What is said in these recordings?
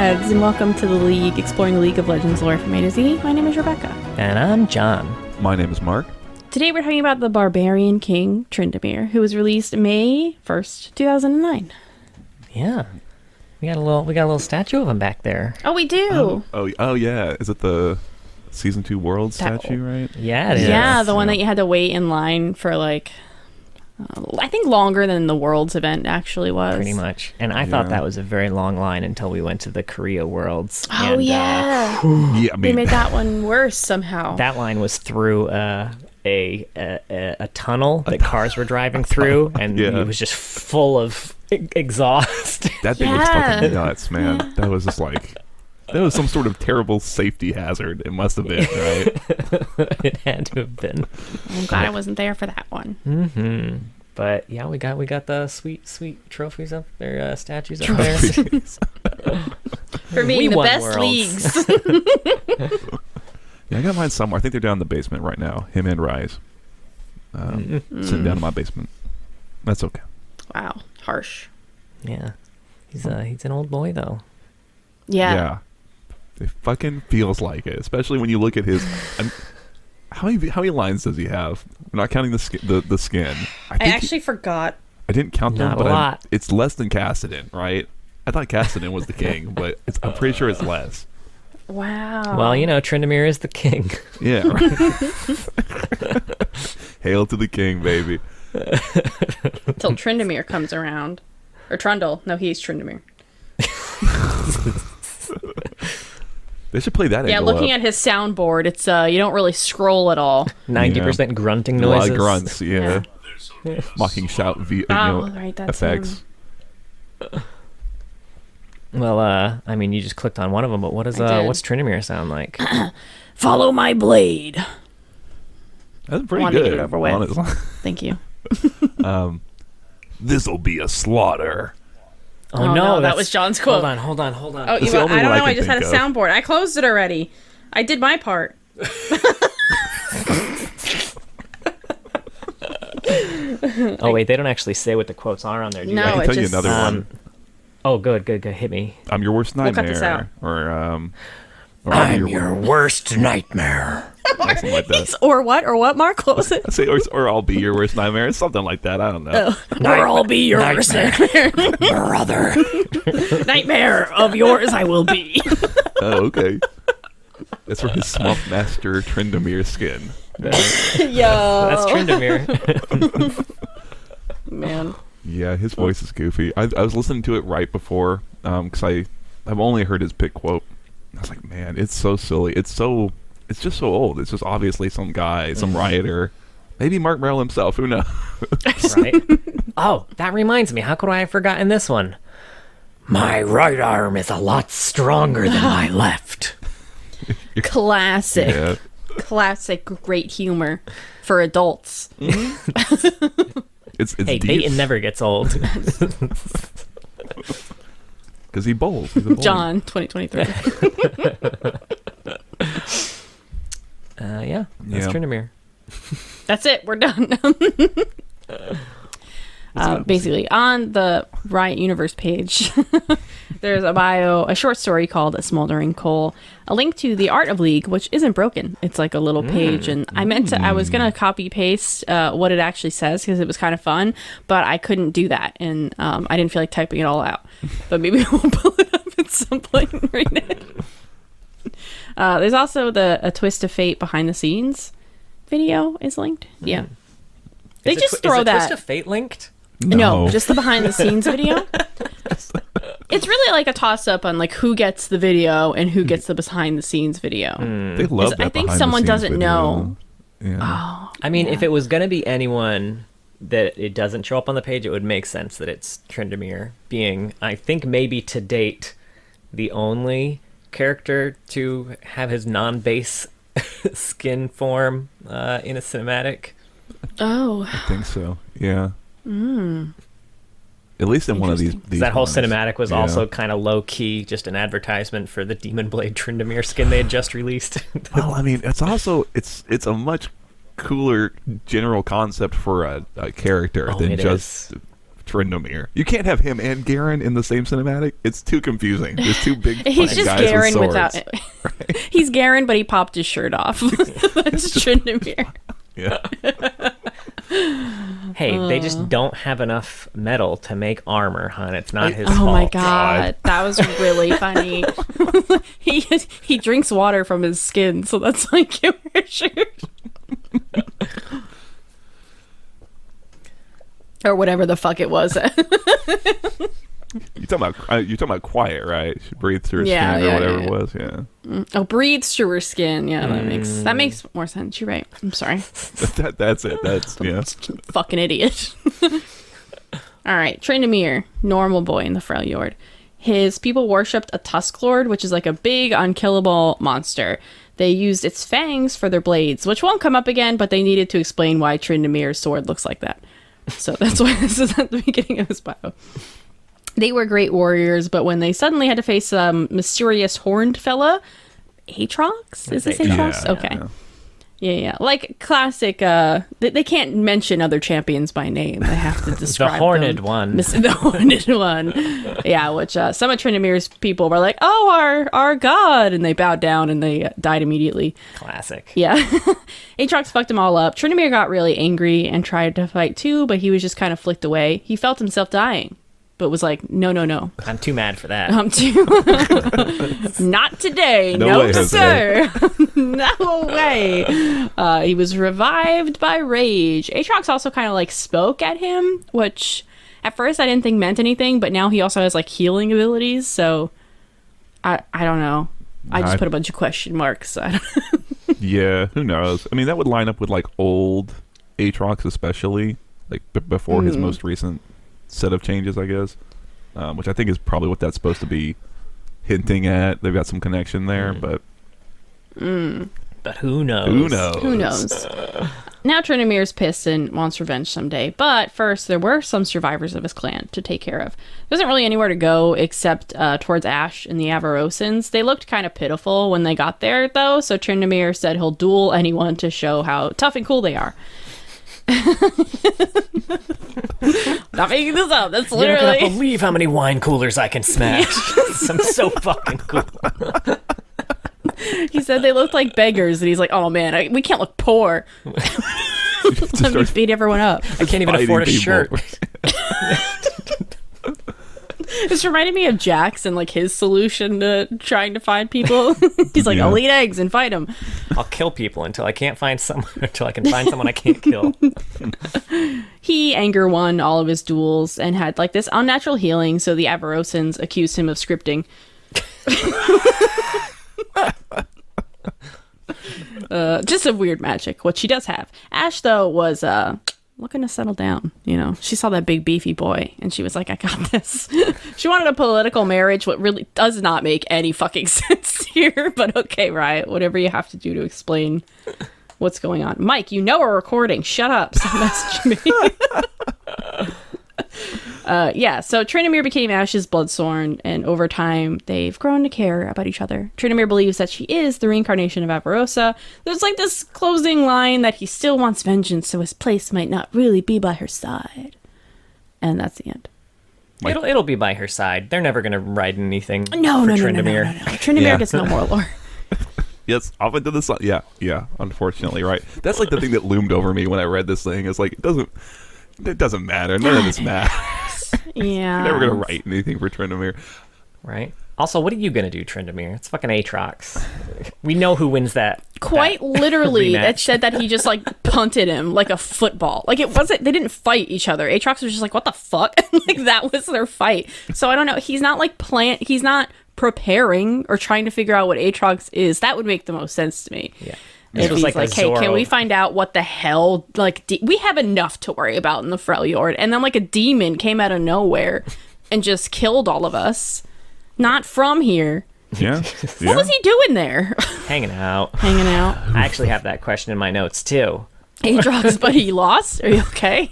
Leagueheads, and welcome to the League, exploring the League of Legends lore from A to Z. My name is Rebecca. And I'm John. My name is Mark. Today we're talking about the Barbarian King, Tryndamere, who was released May 1st, 2009. Yeah. We got a little statue of him back there. Oh, we do! Oh yeah. Is it the Season 2 World statue, right? Yeah, it is. Yeah, the one that you had to wait in line for, like, I think longer than the Worlds event actually was. Pretty much. And I thought that was a very long line until we went to the Korea Worlds. Oh, and, yeah. Yeah, I mean, They made that one worse somehow. that line was through a tunnel that cars were driving through, and it was just full of exhaust. that thing was fucking nuts, man. That was just like, that was some sort of terrible safety hazard. It must have been, right? It had to have been. I'm glad I wasn't there for that one. Mm-hmm. But yeah, we got the sweet trophies up there, statues up there. For being the best leagues. Yeah, I got mine somewhere. I think they're down in the basement right now. Him and Rise. Sitting down in my basement. That's okay. Wow, harsh. Yeah, he's an old boy though. Yeah. It fucking feels like it, especially when you look at his. How many lines does he have? I'm not counting the skin. I actually forgot. I didn't count them, Not but a lot. It's less than Kassadin, right? I thought Kassadin was the king, but I'm pretty sure it's less. Wow. Well, Tryndamere is the king. Yeah. Right. Hail to the king, baby. Till Tryndamere comes around. Or Trundle. No, he's Tryndamere. They should play that. Yeah, looking at his soundboard, it's you don't really scroll at all. 90% grunting a noises. lot of grunts, yeah. Mocking shout right, that's effects. him. Well, you just clicked on one of them, but what's Tryndamere sound like? Follow my blade. That's pretty Wanted to good. get it over with. Honestly. Thank you. This'll be a slaughter. Oh no, that was John's quote. Hold on. Oh, That's I the only don't one know. I I can just had a think of. soundboard. I closed it already. I did my part. Oh wait, they don't actually say what the quotes are on there. Do you? No, I can it tell you just- another one. Oh, good. Hit me. I'm your worst We'll nightmare. cut this out. Or I'll be your worst nightmare. something like that. Or what? Or what, Mark? What was it? I say, or I'll be your worst nightmare. Something like that. I don't know. Or I'll be your worst nightmare. Brother. Nightmare of yours I will be. Oh, okay. That's for his Swamp Master Tryndamere skin. Yo. That's Tryndamere. Man. Yeah, his voice is goofy. I was listening to it right before, because I've only heard his pick quote. I was like, man, it's so silly. It's just so old. It's just obviously some guy, some rioter. Maybe Mark Merrill himself. Who knows? Right? Oh, that reminds me. How could I have forgotten this one? My right arm is a lot stronger than my left. Classic. Yeah. Classic great humor for adults. It's Hey, deep. Dayton never gets old. Because he bowls. He's a bowler. John, 2023. Yeah, that's Tryndamere. That's it. We're done. Basically, on the Riot Universe page, there's a short story called A Smoldering Coal, a link to the Art of League, which isn't broken. It's like a little page, and I was going to copy paste what it actually says because it was kind of fun, but I couldn't do that, and I didn't feel like typing it all out. But maybe we'll pull it up at some point and read it. There's also a Twist of Fate behind the scenes video is linked. Yeah. They just throw that. Is Twist of Fate linked? No, just the behind the scenes video. It's really like a toss up on like who gets the video and who gets the behind the scenes video. They love that. I think someone doesn't know. Yeah. Oh, I mean, if it was going to be anyone that it doesn't show up on the page, it would make sense that it's Tryndamere being, I think maybe to date, the only character to have his non-base skin form in a cinematic. Oh. I think so. Yeah. At least in one of these That whole ones. cinematic was also kind of low-key, just an advertisement for the Demon Blade Tryndamere skin they had just released. Well, I mean, it's also it's a much cooler general concept for a character than just Tryndamere. You can't have him and Garen in the same cinematic. It's too confusing. There's two big He's just guys Garen with without swords. it. He's Garen, but he popped his shirt off. That's Tryndamere. Yeah. Hey, they just don't have enough metal to make armor, hon. It's not his fault. Oh my god, that was really funny. he drinks water from his skin, so that's why he can't wear a shirt. Or whatever the fuck it was. You're talking about quiet, right? She breathed through her Yeah, skin or yeah, whatever yeah. it was. Yeah. Oh, breathes through her skin. Yeah, that makes more sense. You're right. I'm sorry. That's it. That's yeah. Fucking idiot. All right, Tryndamere, normal boy in the Freljord. His people worshipped a Tusk Lord, which is like a big, unkillable monster. They used its fangs for their blades, which won't come up again, but they needed to explain why Tryndamere's sword looks like that. So that's why this is at the beginning of his bio. They were great warriors, but when they suddenly had to face some mysterious horned fella, Aatrox? Is this Aatrox? Yeah, Okay. yeah. Yeah. Like classic, they can't mention other champions by name. They have to describe The horned them. one. The horned one. Yeah, which some of Tryndamere's people were like, oh, our god, and they bowed down and they died immediately. Classic. Yeah. Aatrox fucked them all up. Tryndamere got really angry and tried to fight too, but he was just kind of flicked away. He felt himself dying, but was like, no. I'm too mad for that. I'm too... Not today. No way, sir. No way. He was revived by rage. Aatrox also kind of like spoke at him, which at first I didn't think meant anything, but now he also has like healing abilities, so I don't know. I just put a bunch of question marks. So I don't Yeah, who knows? I mean, that would line up with like old Aatrox, especially like before his most recent set of changes, I guess, which I think is probably what that's supposed to be hinting at. They've got some connection there, but who knows? Who knows? Now Tryndamere's pissed and wants revenge someday, but first there were some survivors of his clan to take care of. There wasn't really anywhere to go except towards Ash and the Avarosans. They looked kind of pitiful when they got there, though, so Tryndamere said he'll duel anyone to show how tough and cool they are. Not making this up. That's You're not literally... gonna believe how many wine coolers I can smash. I'm so fucking cool. He said they looked like beggars, and he's like, oh man, we can't look poor. Let me beat everyone up. I can't even afford a shirt. This reminded me of Jax and like his solution to trying to find people. He's like, I'll eat eggs and fight them. I'll kill people until I can find someone I can't kill. He anger won all of his duels and had like this unnatural healing, so the Avarosans accused him of scripting. Just a weird magic, which she does have. Ash, though, was looking to settle down. You know, she saw that big beefy boy and she was like, I got this. She wanted a political marriage, what really does not make any fucking sense here, but okay, Riot, whatever you have to do to explain what's going on. Mike, you know we're recording. Shut up. Stop messaging me. So Tryndamere became Ash's bloodsworn, and over time, they've grown to care about each other. Tryndamere believes that she is the reincarnation of Avarosa. There's like this closing line that he still wants vengeance, so his place might not really be by her side. And that's the end. It'll be by her side. They're never gonna write anything for No. Tryndamere. Tryndamere gets no more lore. Yes, off into the sun. Yeah. Unfortunately, right. That's like the thing that loomed over me when I read this thing. It's like it doesn't matter. None of this matters. Yeah. You're never gonna write anything for Tryndamere. Right? Also, what are you gonna do, Tryndamere? It's fucking Aatrox. We know who wins that. Quite that literally, rematch. it said that he just like punted him like a football. Like it wasn't, they didn't fight each other. Aatrox was just like, what the fuck? Like that was their fight. So I don't know. He's not like he's not preparing or trying to figure out what Aatrox is. That would make the most sense to me. Yeah. If This was he's like like, a hey, can Zorro. we find out what the hell, like, we have enough to worry about in the Freljord. And then like a demon came out of nowhere and just killed all of us. Not from here. Yeah. What was he doing there? Hanging out. Hanging out. I actually have that question in my notes too. Aatrox, but he lost? Are you okay?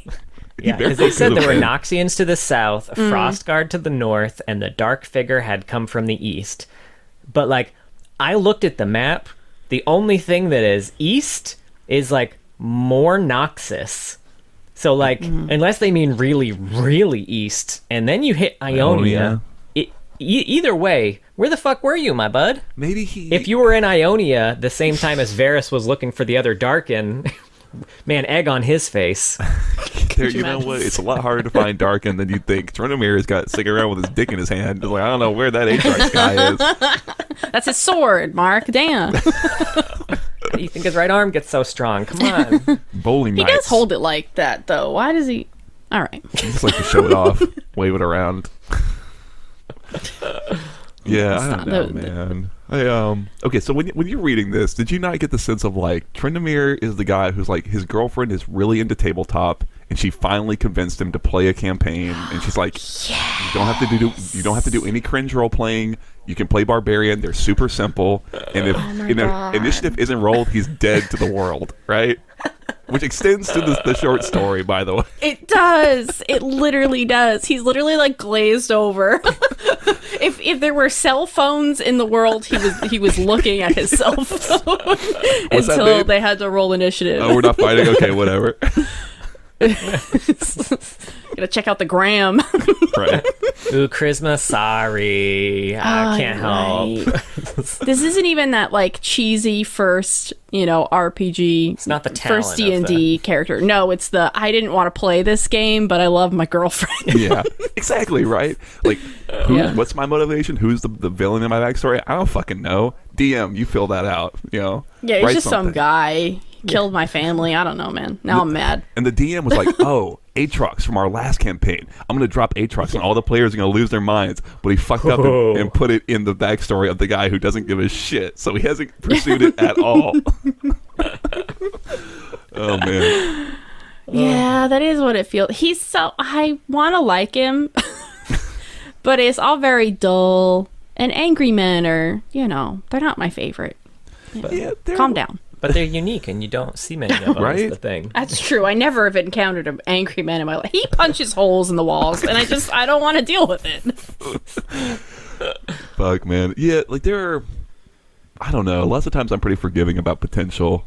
Yeah, because they said there were Noxians to the south, a Frostguard to the north, and the Dark Figure had come from the east. But, like, I looked at the map. The only thing that is east is, like, more Noxus. So, like, unless they mean really, really east, and then you hit Ionia, either way, where the fuck were you, my bud? Maybe he... If you were in Ionia the same time as Varys was looking for the other Darkin, man, egg on his face. There, you know what? It's a lot harder to find Darkin than you'd think. Tryndamere's got sitting around with his dick in his hand. Like, I don't know where that Aatrox guy is. That's his sword, Mark. Damn. You think his right arm gets so strong? Come on. Bowling He nights. does hold it like that, though. Why does he? All right. He just like to show it off, wave it around. Yeah, I don't know, man. Okay, so when you're reading this, did you not get the sense of like Tryndamere is the guy who's like his girlfriend is really into tabletop, and she finally convinced him to play a campaign, and she's like, you don't have to do any cringe role playing. You can play Barbarian. They're super simple, and if initiative isn't rolled, he's dead to the world, right? Which extends to the short story, by the way. It does. It literally does. He's literally like glazed over. If there were cell phones in the world, he was looking at his cell phone until they had to roll initiative. Oh, we're not fighting? Okay, whatever. Gotta check out the gram. Right. Ooh, Charisma, sorry. I can't help. This isn't even that like cheesy first, RPG. It's not the talent first D&D character. No, it's the I didn't want to play this game, but I love my girlfriend. Yeah, exactly, right? Like, what's my motivation? Who's the villain in my backstory? I don't fucking know. DM, you fill that out, Yeah, he's Write just something. some guy. Killed my family. I don't know, man. Now I'm mad. And the DM was like, oh, Aatrox from our last campaign. I'm going to drop Aatrox and all the players are going to lose their minds. But he fucked up and put it in the backstory of the guy who doesn't give a shit. So he hasn't pursued it at all. Oh, man. Yeah, that is what it feels. I want to like him, but it's all very dull. And angry men are, they're not my favorite. Yeah, Calm down. But they're unique, and you don't see many of them. Right? Is the thing. That's true. I never have encountered an angry man in my life. He punches holes in the walls, and I don't want to deal with it. Fuck, man. Yeah, like there are, I don't know. Lots of times I'm pretty forgiving about potential.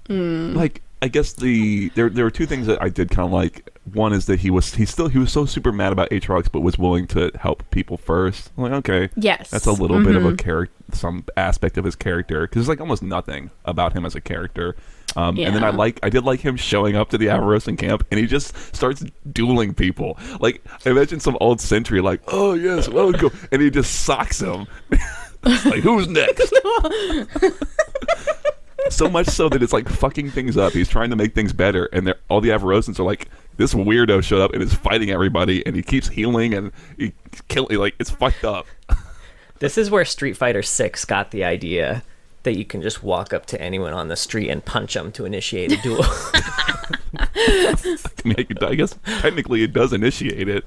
Like, I guess there were two things that I did kind of like. One is that he was so super mad about Aatrox, but was willing to help people first. I'm like, okay, Yes. that's a little bit of a character, some aspect of his character, because there's like almost nothing about him as a character. And then I did like him showing up to the Avarosan camp, and he just starts dueling people. Like, imagine some old sentry like, oh yes, welcome, and he just socks him. Like, who's next? So much so that it's like fucking things up. He's trying to make things better, and all the Avarosans are like, this weirdo showed up and is fighting everybody, and he keeps healing, and he killing. Like, it's fucked up. This is where Street Fighter 6 got the idea that you can just walk up to anyone on the street and punch them to initiate a duel. I guess technically it does initiate it.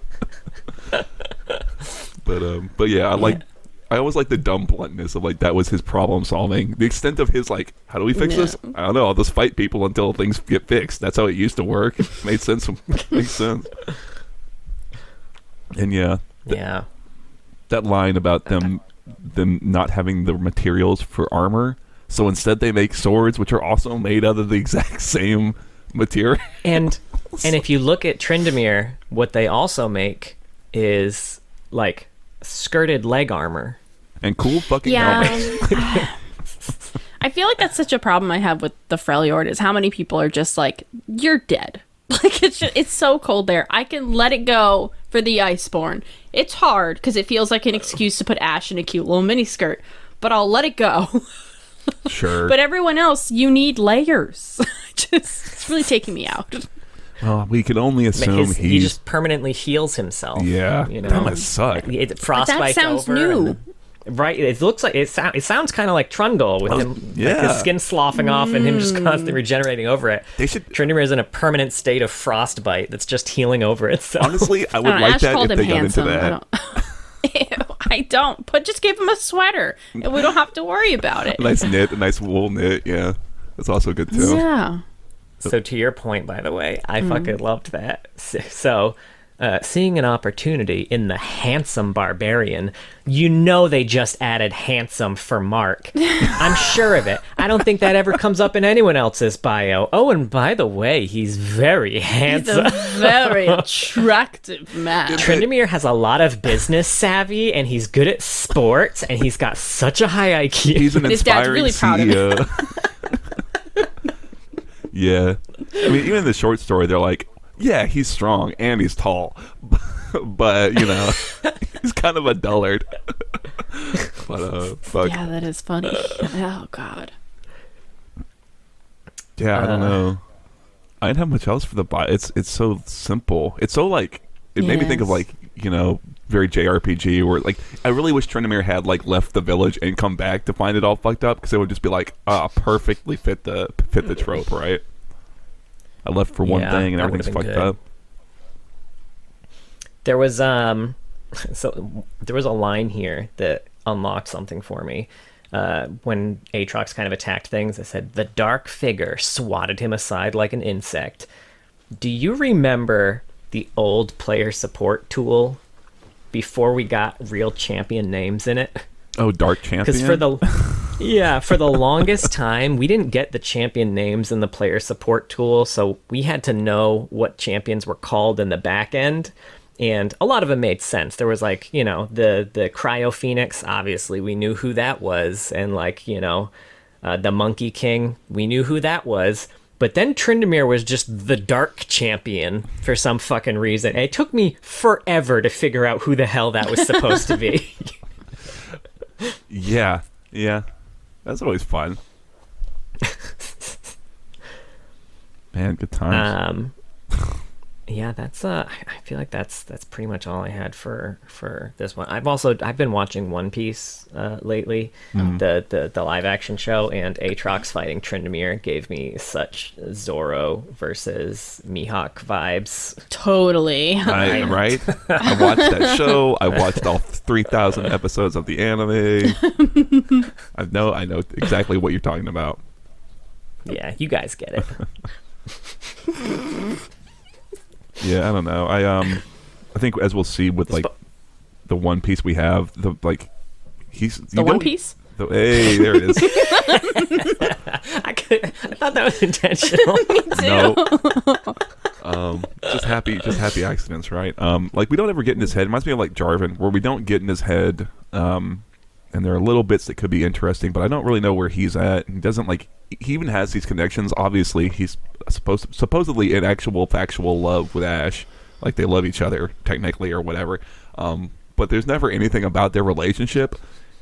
But yeah, I always like the dumb bluntness of like that was his problem solving. The extent of his like, how do we fix this? I don't know. I'll just fight people until things get fixed. That's how it used to work. Made sense. Makes sense. And yeah, that line about them not having the materials for armor, so instead they make swords which are also made out of the exact same material. And if you look at Tryndamere, what they also make is like skirted leg armor. And cool fucking helmets. I feel like that's such a problem I have with the Freljord is how many people are just like, you're dead. Like, it's so cold there. I can let it go for the Iceborne. It's hard because it feels like an excuse to put Ash in a cute little miniskirt, but I'll let it go. Sure. But everyone else, you need layers. It's really taking me out. Well, we can only assume he just permanently heals himself. Yeah, that must suck. Frostbite's sounds over. new. Right, it looks like it sounds kind of like Trundle with him, like his skin sloughing off and him just constantly regenerating over it. Tryndamere is in a permanent state of frostbite that's just healing over itself. Honestly, I would like that if they got into that. I don't. But just give him a sweater, and we don't have to worry about it. A nice wool knit. Yeah, that's also good too. Yeah. So to your point, by the way, I fucking loved that. So seeing an opportunity in the handsome barbarian. You know they just added handsome for Mark. I'm sure of it. I don't think that ever comes up in anyone else's bio. Oh, and by the way, he's very handsome. He's a very attractive man. Tryndamere has a lot of business savvy, and he's good at sports, and he's got such a high IQ. He's an His dad's inspiring really proud of CEO. Yeah. I mean, even in the short story, they're like, yeah, he's strong and he's tall. But, you know, he's kind of a dullard. But, fuck. Yeah, that is funny. Oh, God. Yeah, I don't know. I didn't have much else for the bio. It's so simple. It's so, like, it made me think of, like, you know, very JRPG, where, like, I really wish Tryndamere had, like, left the village and come back to find it all fucked up, because it would just be like, perfectly fit the trope, right? I left for one thing and everything's fucked up. There was there was a line here that unlocked something for me. When Aatrox kind of attacked things, it said, "The dark figure swatted him aside like an insect." Do you remember the old player support tool before we got real champion names in it? Oh, Dark Champion? Because for the longest time, we didn't get the champion names in the player support tool, so we had to know what champions were called in the back end, and a lot of it made sense. There was, like, you know, the Cryo Phoenix, obviously, we knew who that was, and, like, you know, the Monkey King, we knew who that was. But then Tryndamere was just the Dark Champion for some fucking reason. And it took me forever to figure out who the hell that was supposed to be. Yeah. That's always fun. Man, good times. Yeah, that's I feel like that's pretty much all I had for this one. I've been watching One Piece lately, the live action show, and Aatrox fighting Tryndamere gave me such Zoro versus Mihawk vibes. Totally. Right? I watched that show. I watched all 3,000 episodes of the anime. I know exactly what you're talking about. Yeah, you guys get it. Yeah, I don't know. I think, as we'll see with, like, the One Piece we have, he's the One Piece. Hey, there it is. I thought that was intentional. No. Just happy accidents, right? Like, we don't ever get in his head. It reminds me of, like, Jarvan, where we don't get in his head. And there are little bits that could be interesting, but I don't really know where he's at. He doesn't, like, he even has these connections. Obviously, he's supposedly in actual factual love with Ash, like they love each other technically or whatever. But there's never anything about their relationship.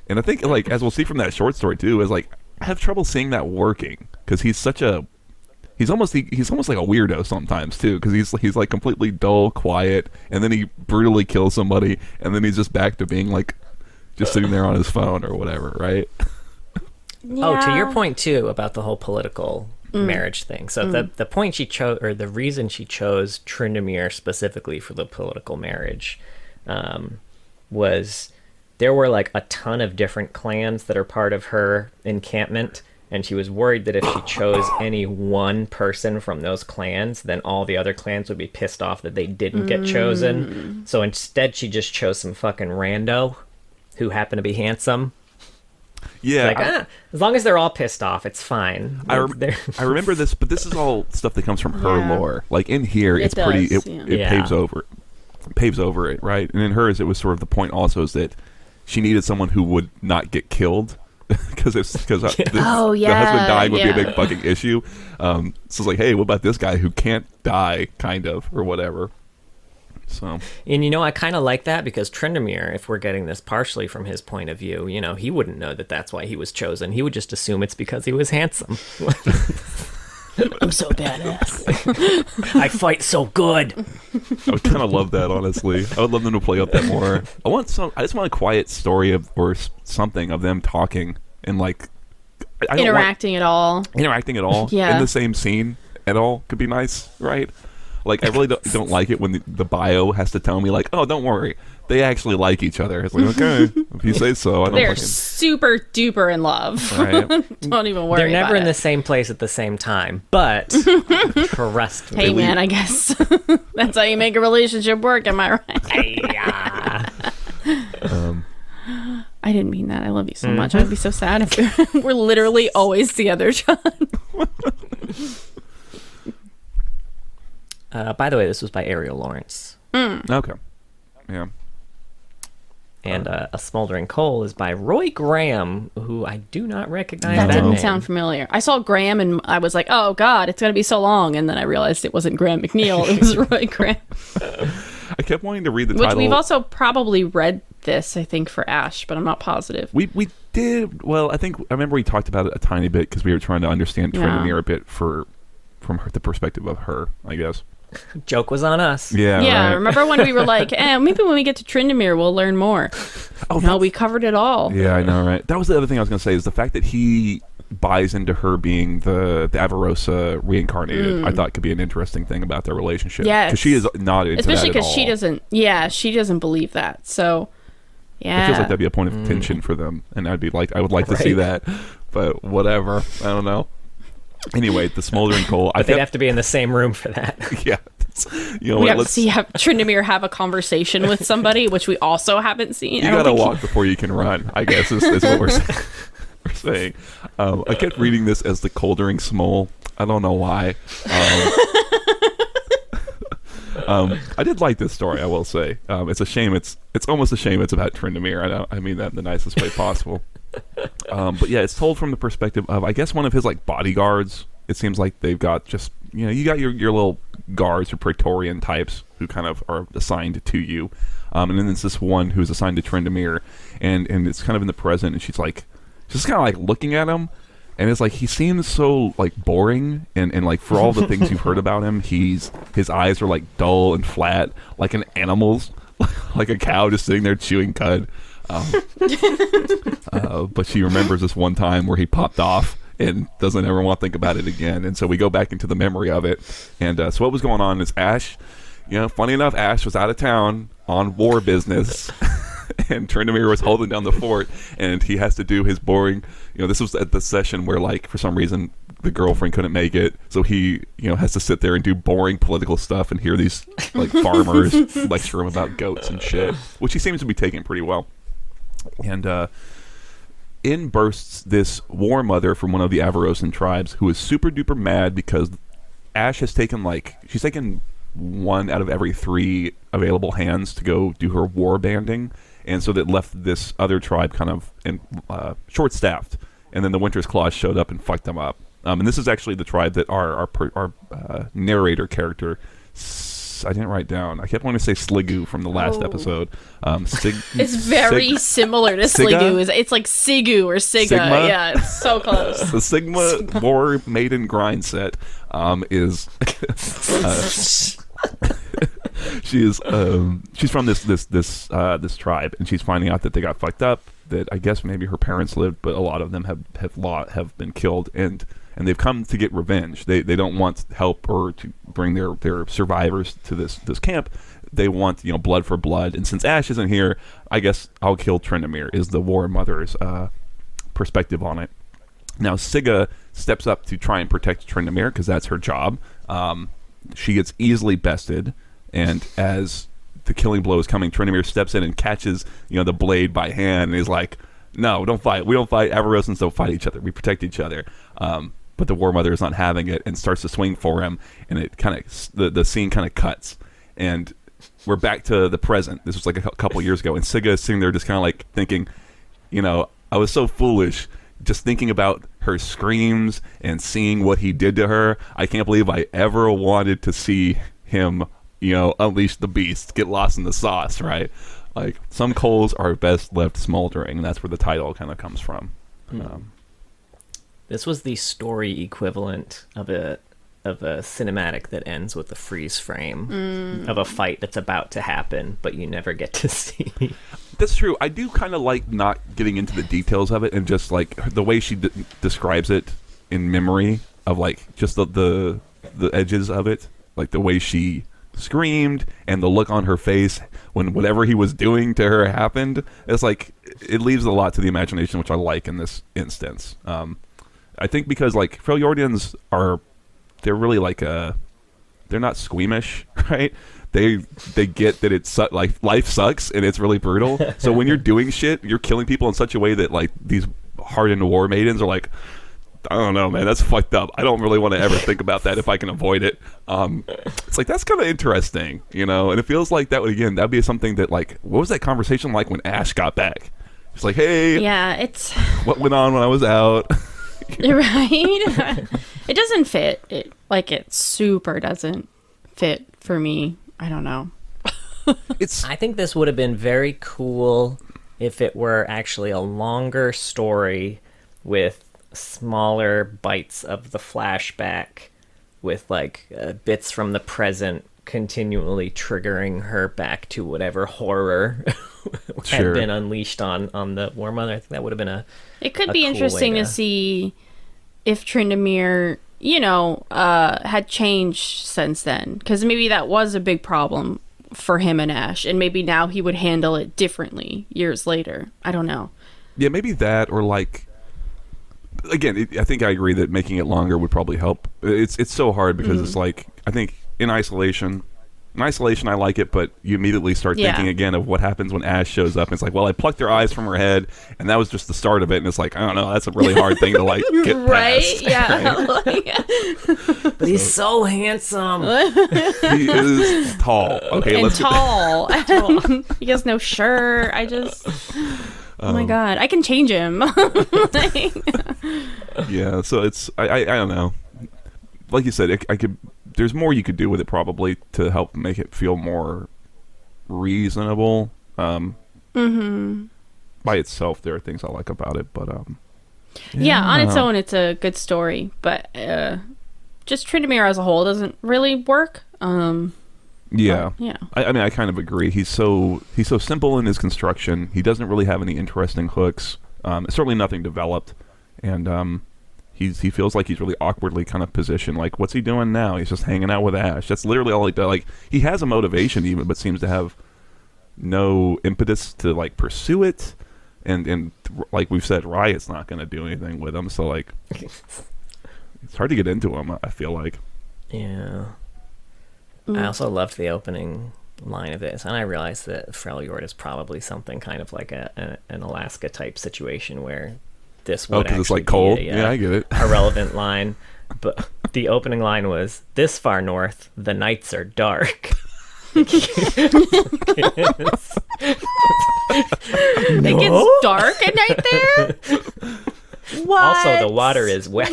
And I think, like, as we'll see from that short story too, is, like, I have trouble seeing that working, because he's almost like a weirdo sometimes too, because he's like completely dull, quiet, and then he brutally kills somebody, and then he's just back to being, like, just sitting there on his phone or whatever, right? Yeah. Oh, to your point too about the whole political marriage thing. So the point she chose, or the reason she chose Tryndamere specifically for the political marriage, was there were, like, a ton of different clans that are part of her encampment, and she was worried that if she chose any one person from those clans, then all the other clans would be pissed off that they didn't get chosen. So instead, she just chose some fucking rando who happened to be handsome. Yeah, like, as long as they're all pissed off, it's fine. I remember this, but this is all stuff that comes from her lore. Like, in here, it paves over it, right? And in hers, it was sort of the point also is that she needed someone who would not get killed, because the husband dying would be a big fucking issue. So it's like, hey, what about this guy who can't die, kind of, or whatever. So, and, you know, I kind of like that, because Tryndamere, if we're getting this partially from his point of view, you know, he wouldn't know that that's why he was chosen. He would just assume it's because he was handsome. I'm so badass. I fight so good. I would kind of love that, honestly. I would love them to play up that more. I just want a quiet story or something of them talking and, like, interacting at all. Interacting at all. Yeah. In the same scene at all could be nice, right? Like, I really don't like it when the bio has to tell me, like, oh, don't worry, they actually like each other. It's like, okay, if you say so. I don't They're fucking... super duper in love. Right. Don't even worry. They're never about in it. the same place at the same time, but trust me. Hey man, I guess that's how you make a relationship work. Am I right? I didn't mean that. I love you so much. I'd be so sad if we're literally always together, John. By the way, this was by Ariel Lawrence. Okay. Yeah. And A Smoldering Coal is by Roy Graham, who I do not recognize. That didn't name. sound familiar. I saw Graham and I was like, oh God, it's going to be so long. And then I realized it wasn't Graham McNeil. It was Roy Graham. I kept wanting to read the Which title. we've also probably read this, I think, for Ash, but I'm not positive. We did. Well, I remember we talked about it a tiny bit because we were trying to understand Tryndamere a bit from the perspective of her, I guess. Joke was on us. Yeah. Yeah, Right. remember when we were like, maybe when we get to Tryndamere, we'll learn more. Oh, No, we covered it all. Yeah, I know, right? That was the other thing I was going to say is the fact that he buys into her being the Avarosa reincarnated. I thought could be an interesting thing about their relationship. Yes. Because she is not into Especially that at because all. she doesn't believe that. So, yeah. It feels like that'd be a point of tension for them, and I would like to see that, but whatever. I don't know. Anyway, the Smoldering Coal. But they'd have to be in the same room for that. Yeah. You know we what? have to see Tryndamere have a conversation with somebody, which we also haven't seen. You gotta walk before you can run, I guess, is what we're saying. I kept reading this as the Coldering Smole. I don't know why. I did like this story, I will say. It's a shame. It's almost a shame it's about Tryndamere. I mean that in the nicest way possible. But yeah, it's told from the perspective of, I guess, one of his like bodyguards. It seems like they've got just, you got your little guards or Praetorian types who kind of are assigned to you. And then there's this one who's assigned to Tryndamere, and it's kind of in the present, and she's just kind of like looking at him, and it's like he seems so like boring, and like for all the things you've heard about him, his eyes are like dull and flat, like an animal's, like a cow just sitting there chewing cud. But she remembers this one time where he popped off and doesn't ever want to think about it again. And so we go back into the memory of it. And so what was going on is Ash, funny enough, Ash was out of town on war business. And Tryndamere was holding down the fort, and he has to do his boring, this was at the session where, like, for some reason the girlfriend couldn't make it, so he, has to sit there and do boring political stuff and hear these, like, farmers lecture him about goats and shit, which he seems to be taking pretty well. And in bursts this war mother from one of the Avarosan tribes who is super duper mad because Ash has taken, she's taken 1 out of every 3 available hands to go do her war banding, and so that left this other tribe kind of short-staffed. And then the Winter's Claws showed up and fucked them up. And this is actually the tribe that our narrator character, I didn't write down. I kept wanting to say Sligu from the last episode. It's very similar to Sligu. It's like Sigu or Siga. Sigma? Yeah, it's so close. The Sigma War Maiden Grind set is... she's from this tribe, and she's finding out that they got fucked up, that I guess maybe her parents lived, but a lot of them have been killed, and they've come to get revenge. They don't want help or to bring their survivors to this camp. They want blood for blood, and since Ash isn't here, I guess I'll kill Tryndamere is the war mother's perspective on it. Now Siga steps up to try and protect Tryndamere because that's her job. She gets easily bested, and as the killing blow is coming, Tryndamere steps in and catches the blade by hand and is like, no, don't fight. We don't fight. Avarosans don't fight each other. We protect each other. But the war mother is not having it and starts to swing for him, and it kind of the scene kind of cuts, and we're back to the present. This was like a couple years ago, and Siga is sitting there just kind of like thinking, I was so foolish just thinking about her screams and seeing what he did to her. I can't believe I ever wanted to see him, unleash the beast, get lost in the sauce, right? Like, some coals are best left smoldering, and that's where the title kind of comes from. This was the story equivalent of a cinematic that ends with a freeze frame of a fight that's about to happen, but you never get to see. That's true. I do kind of like not getting into the details of it, and just like the way she describes it in memory of like just the edges of it. Like the way she screamed and the look on her face when whatever he was doing to her happened. It's like it leaves a lot to the imagination, which I like in this instance. I think because like Freljordians they're really like they're not squeamish, right? They get that it's like life sucks and it's really brutal. So when you're doing shit, you're killing people in such a way that like these hardened war maidens are like, I don't know, man, that's fucked up. I don't really want to ever think about that if I can avoid it. It's like, that's kind of interesting, you know? And it feels like that'd be something that, like, what was that conversation like when Ash got back? It's like, hey, yeah, it's what went on when I was out? right. It doesn't fit. It super doesn't fit for me. I don't know. I think this would have been very cool if it were actually a longer story with smaller bites of the flashback with like bits from the present continually triggering her back to whatever horror had been unleashed on the War Mother. I think that would have been it could be cool interesting to see if Tryndamere, had changed since then, because maybe that was a big problem for him and Ash, and maybe now he would handle it differently years later. I don't know. Yeah, maybe that, or like, again, I think I agree that making it longer would probably help. It's so hard because it's like, I think in isolation I like it, but you immediately start thinking again of what happens when Ash shows up. And it's like, well, I plucked her eyes from her head, and that was just the start of it. And it's like, I don't know, that's a really hard thing to like get right? past. Yeah, Right? But he's so handsome. He is tall. Okay, and let's tall. He has no shirt. Oh my god, I can change him. Yeah, so it's I don't know. Like you said, I could. There's more you could do with it probably to help make it feel more reasonable. By itself, there are things I like about it, but yeah, on its own, it's a good story, but just Tryndamere as a whole doesn't really work. Yeah. Yeah. I mean, I kind of agree. He's so simple in his construction. He doesn't really have any interesting hooks. Certainly nothing developed, and he feels like he's really awkwardly kind of positioned. Like, what's he doing now? He's just hanging out with Ash. That's literally all he does. Like, he has a motivation even, but seems to have no impetus to like pursue it. And like we've said, Riot's not going to do anything with him. So like, it's hard to get into him. I feel like. Yeah. I also loved the opening line of this, and I realized that Freljord is probably something kind of like an Alaska type situation where this would because actually it's like cold. be Yeah, I get it. a relevant line. But the opening line was, "This far north, the nights are dark." It gets dark at night there? What? Also, the water is wet.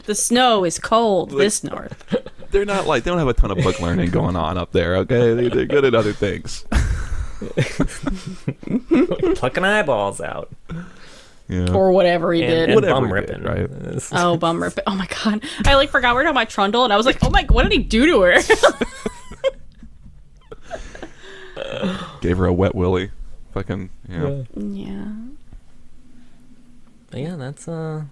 The snow is cold this north. They don't have a ton of book learning going on up there. Okay, they're good at other things. Plucking eyeballs out. Yeah. Or whatever he did. And Whatever bum he ripping. did, right? Oh, bum ripping. Oh my god. I like forgot we were talking about Trundle, and I was like, oh my, what did he do to her? Gave her a wet willy. Fucking, yeah. Yeah. But yeah, that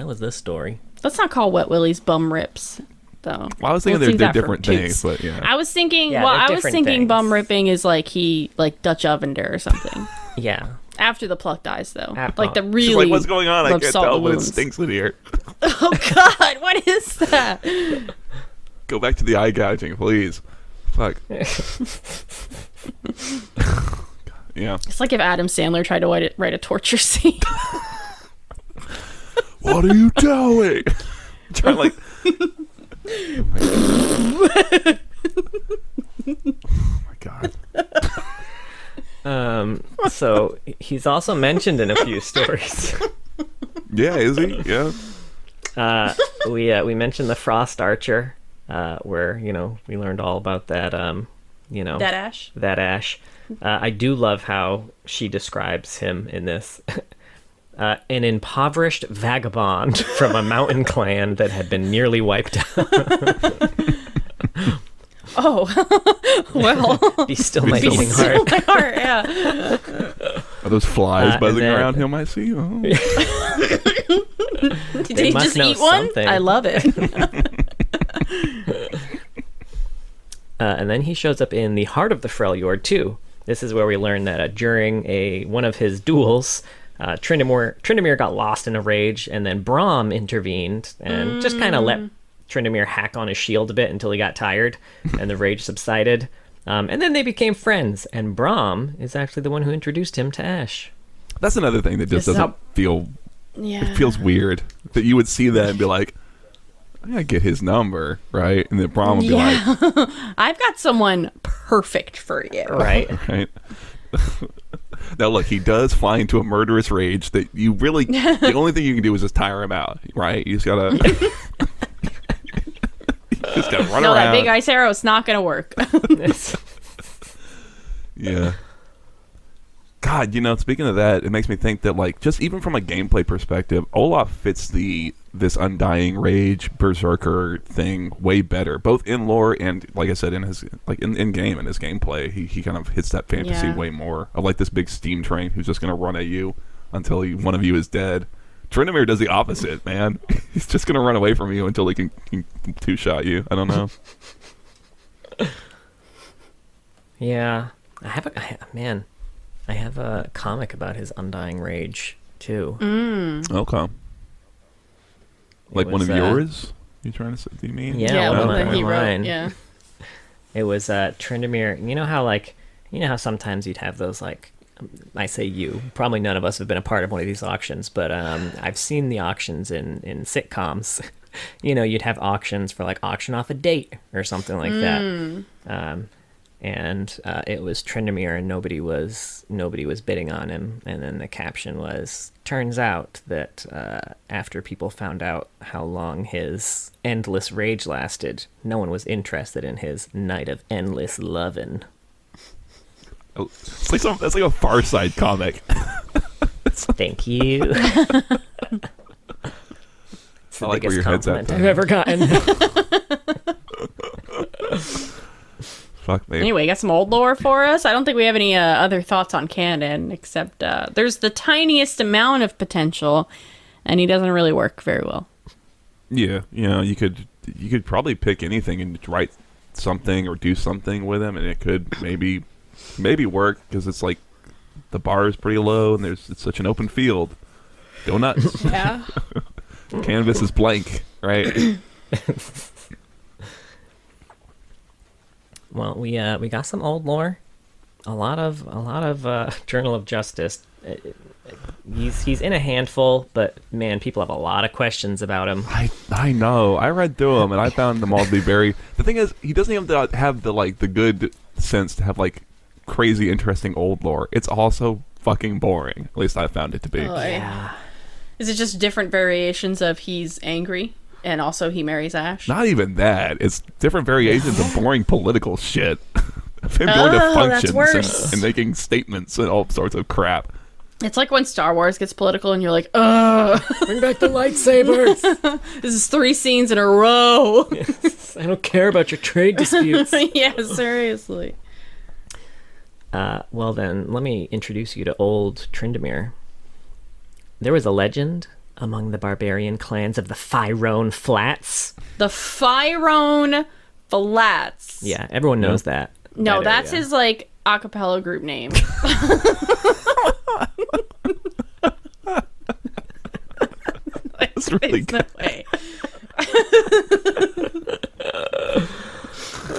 was this story. Let's not call Wet Willie's bum rips, though. Well, I was thinking they're different things, but yeah. I was thinking, Yeah, they're different things. bum ripping is like he, like, Dutch ovened her or something. Yeah. After the pluck dies, though. At Like the pluck. really. She's like, what's going on? I rub can't salt tell, in the but it wounds. stinks in here. Oh god, what is that? Go back to the eye gouging, please. Fuck. Yeah. It's like if Adam Sandler tried to write a torture scene. What are you doing? Trying like. Oh my god. So he's also mentioned in a few stories. Yeah, is he? Yeah. We mentioned the Frost Archer, where we learned all about that. That Ash. That Ash. I do love how she describes him in this. An impoverished vagabond from a mountain clan that had been nearly wiped out. Oh, well. He's still my beating heart. My heart, yeah. Are those flies buzzing then- around him? I see. Oh. Did They he must just know eat one? something. I love it. And then he shows up in the heart of the Freljord too. This is where we learn that during one of his duels, Tryndamere got lost in a rage, and then Braum intervened and just kind of let Tryndamere hack on his shield a bit until he got tired, and the rage subsided. And then they became friends, and Braum is actually the one who introduced him to Ash. That's another thing that just doesn't feel... Yeah. It feels weird that you would see that and be like, I gotta get his number, right? And then Braum would be like... I've got someone perfect for you. Right? Right. Now look, he does fly into a murderous rage that you really... the only thing you can do is just tire him out, right? You just gotta... just gotta run around. That big ice arrow is not gonna work. Yeah. God, speaking of that, it makes me think that, like, just even from a gameplay perspective, Olaf fits this undying rage berserker thing way better, both in lore and, like I said, in his in game and his gameplay. He kind of hits that fantasy way more of like this big steam train who's just gonna run at you until one of you is dead. Tryndamere does the opposite, man. He's just gonna run away from you until he can two-shot you. I don't know. Yeah, I have a comic about his undying rage too. Okay. Like one of yours? You trying to say? Do you mean? Yeah, one of that he wrote. mine. Yeah. It was Tryndamere. You know how sometimes you'd have those, like, I say you, probably none of us have been a part of one of these auctions, but I've seen the auctions in sitcoms. You'd have auctions for, like, auction off a date or something like that. And it was Tryndamere, and nobody was bidding on him. And then the caption was, turns out that after people found out how long his endless rage lasted, no one was interested in his night of endless lovin'. That's like a Far Side comic. Thank you. It's the I like where biggest your head's at, compliment I've ever gotten. Fuck me. Anyway, you got some old lore for us? I don't think we have any other thoughts on canon, except there's the tiniest amount of potential, and he doesn't really work very well. Yeah, you could probably pick anything and write something or do something with him, and it could maybe work, because it's like the bar is pretty low and it's such an open field. Go nuts. Yeah. Canvas is blank, right? Well, we got some old lore, a lot of Journal of Justice. He's in a handful, but man, people have a lot of questions about him. I know. I read through them and I found them all to be very. The thing is, he doesn't even have the good sense to have like crazy interesting old lore. It's also fucking boring. At least I found it to be. Yeah. Is it just different variations of he's angry and also he marries Ash? Not even that. It's different variations of boring political shit. Of him going to functions and making statements and all sorts of crap. It's like when Star Wars gets political and you're like, ugh. Bring back the lightsabers. This is 3 scenes in a row. I don't care about your trade disputes. Yeah, seriously. Well then, let me introduce you to old Tryndamere. There was a legend among the barbarian clans of the Phyrone Flats. The Phyrone Flats. Yeah, everyone knows that. No, that that's area. his, like, a cappella group name. That's really good. No way.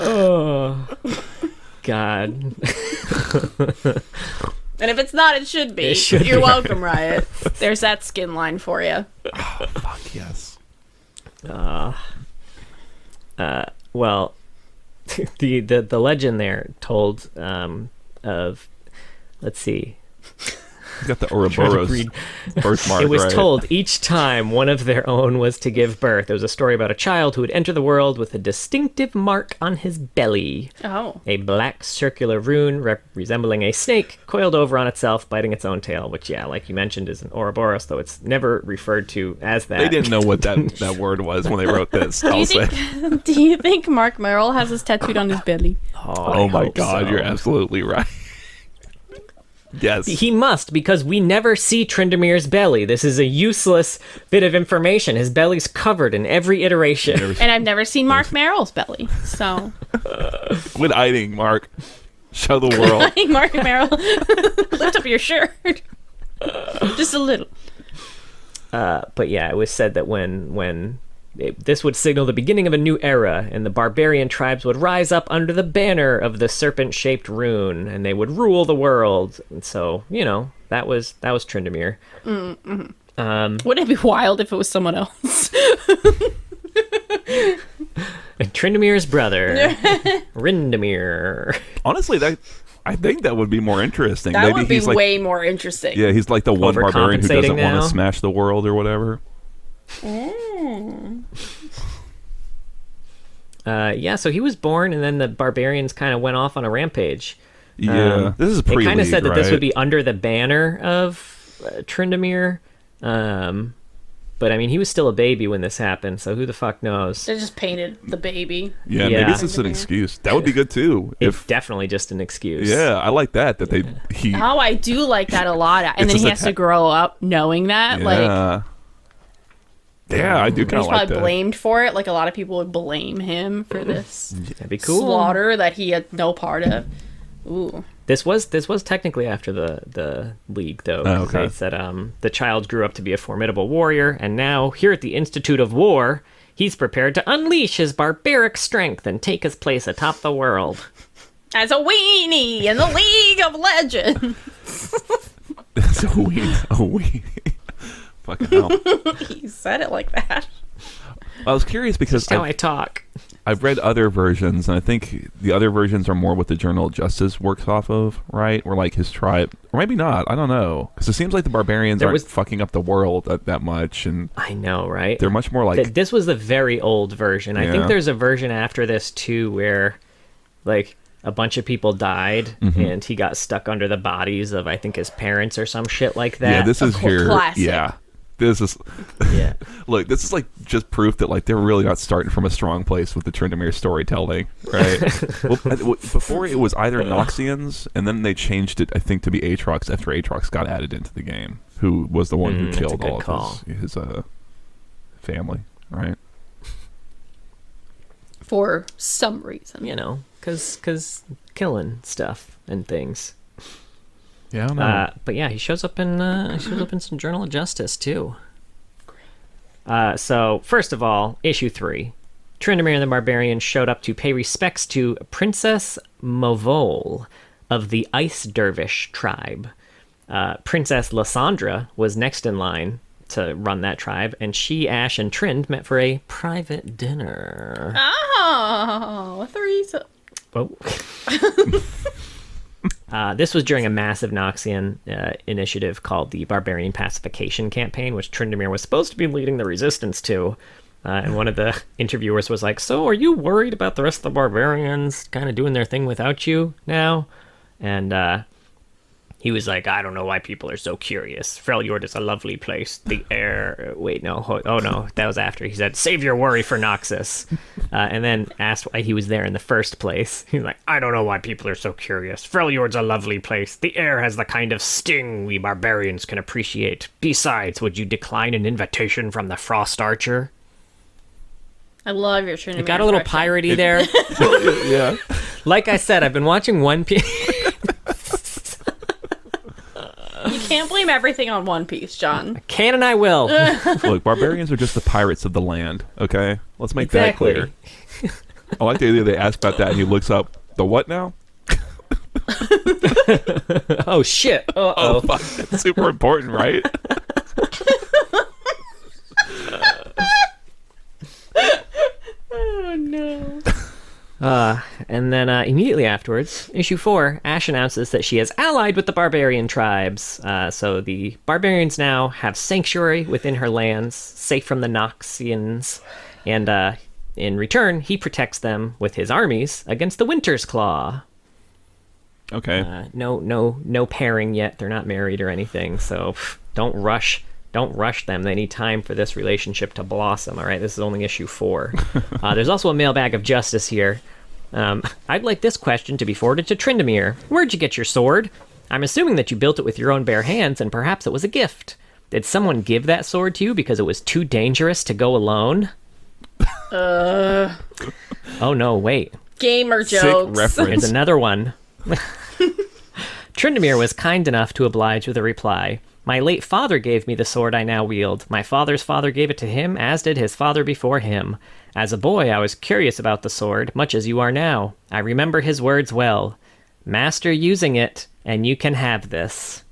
Oh, God. And if it's not, it should be. It should You're be. welcome, Riot. There's that skin line for you. Oh, fuck yes. Well, the legend there told of, let's see. He's got the Ouroboros birthmark, It was right? told each time one of their own was to give birth. There was a story about a child who would enter the world with a distinctive mark on his belly. Oh. A black circular rune resembling a snake coiled over on itself, biting its own tail, which, yeah, like you mentioned, is an Ouroboros, though it's never referred to as that. They didn't know what that word was when they wrote this. I'll say. Do you think Mark Merrill has this tattooed on his belly? Oh my God, so. you're absolutely right. Yes. He must, because we never see Tryndamere's belly. This is a useless bit of information. His belly's covered in every iteration. And I've never seen Mark Merrill's belly, so... Quit hiding, Mark. Show the world. Mark Merrill, lift up your shirt. Just a little. But yeah, it was said that this would signal the beginning of a new era, and the barbarian tribes would rise up under the banner of the serpent-shaped rune, and they would rule the world. And so, that was Tryndamere. Wouldn't it be wild if it was someone else? Tryndamere's brother, Tryndamere. Honestly, I think that would be more interesting. That would be he's like, way more interesting. Yeah, he's like the one barbarian who doesn't want now. to smash the world or whatever. So he was born, and then the barbarians kind of went off on a rampage. Yeah, this is pre-league, They kind of said that this right? would be under the banner of Tryndamere. But I mean, he was still a baby when this happened, so who the fuck knows? They just painted the baby. Yeah, maybe it's just an excuse. That would be good too. It's definitely just an excuse. Yeah, I like that he. Oh, I do like that a lot. And then he has to grow up knowing that. Yeah. Yeah, I do kind He's of like probably that. blamed for it. Like a lot of people would blame him for this That'd be cool. slaughter that he had no part of. Ooh. This was technically after the league, though. Oh, okay. They said the child grew up to be a formidable warrior, and now here at the Institute of War, he's prepared to unleash his barbaric strength and take his place atop the world. As a weenie in the League of Legends. That's a weenie. Fucking hell. He said it like that. I was curious because That's how I talk. I've read other versions, and I think the other versions are more what the Journal of Justice works off of, right? Or like his tribe, or maybe not. I don't know, because it seems like the barbarians aren't fucking up the world that much, and I know, right? they're much more like this was the very old version. I think there's a version after this too, where like a bunch of people died, and he got stuck under the bodies of I think his parents or some shit like that. Yeah, this is here. Classic. Yeah. This is, Yeah. Look, this is like just proof that like they're really not starting from a strong place with the Tryndamere storytelling, right? Before it was either Noxians, and then they changed it, I think, to be Aatrox after Aatrox got added into the game, who was the one who killed all of his family, right? For some reason. Because killing stuff and things. Yeah, I don't know. But yeah, he shows up in some Journal of Justice too. So first of all, issue 3, Tryndamere and the Barbarians showed up to pay respects to Princess Movol of the Ice Dervish tribe. Princess Lysandra was next in line to run that tribe, and she, Ash, and Trynd met for a private dinner. Oh, threesome. Oh. This was during a massive Noxian initiative called the Barbarian Pacification Campaign, which Tryndamere was supposed to be leading the resistance to. And one of the interviewers was like, "So, are you worried about the rest of the barbarians kind of doing their thing without you now?" And he was like, "I don't know why people are so curious. Freljord is a lovely place. The air..." Wait, no. Oh, no. That was after. He said, "Save your worry for Noxus." And then asked why he was there in the first place. He was like, "I don't know why people are so curious. Freljord's a lovely place. The air has the kind of sting we barbarians can appreciate. Besides, would you decline an invitation from the Frost Archer?" I love your Tryndamere. It got a little piratey there. Yeah. Like I said, I've been watching One Piece. You can't blame everything on One Piece, John. Can and I will. Look, barbarians are just the pirates of the land, okay? Let's make Exactly. that clear. I like the idea they asked about that, and he looks up, the what now? Oh, shit. Oh, fuck. That's super important, right? Oh, no. And then immediately afterwards, issue 4, Ash announces that she has allied with the barbarian tribes. So the barbarians now have sanctuary within her lands, safe from the Noxians. And in return, he protects them with his armies against the Winter's Claw. Okay. No pairing yet. They're not married or anything. So don't rush them. They need time for this relationship to blossom. All right, this is only issue 4. There's also a mailbag of justice here. I'd like this question to be forwarded to Tryndamere. Where'd you get your sword? I'm assuming that you built it with your own bare hands, and perhaps it was a gift. Did someone give that sword to you because it was too dangerous to go alone? Oh no, wait. Gamer Sick jokes. reference. Here's another one. Tryndamere was kind enough to oblige with a reply. My late father gave me the sword I now wield. My father's father gave it to him, as did his father before him. As a boy, I was curious about the sword, much as you are now. I remember his words well. Master using it, and you can have this.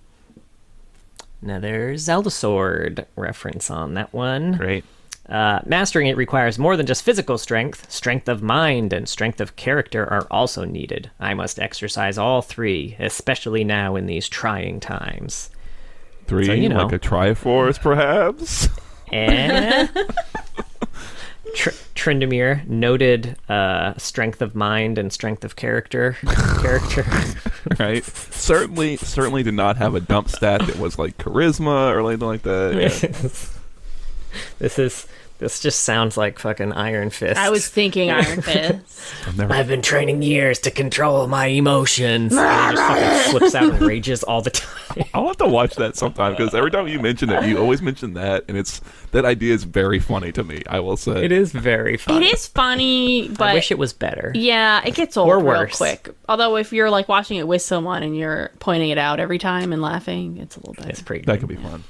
Another Zelda sword reference on that one. Great. Mastering it requires more than just physical strength. Strength of mind and strength of character are also needed. I must exercise all three, especially now in these trying times. 3, So, you know. like a Triforce, perhaps? And Tryndamere, noted strength of mind and strength of character. Right? Certainly did not have a dump stat that was like charisma or anything like that. Yeah. This just sounds like fucking Iron Fist. I was thinking Iron Fist. I've been training years to control my emotions. And he just fucking flips out and rages all the time. I'll have to watch that sometime because every time you mention it, you always mention that, and that idea is very funny to me. I will say It is very funny. It is funny, but I wish it was better. yeah, it gets old Or real worse. quick. Although if you're like watching it with someone and you're pointing it out every time and laughing, it's a little better. It's pretty that good. could be fun.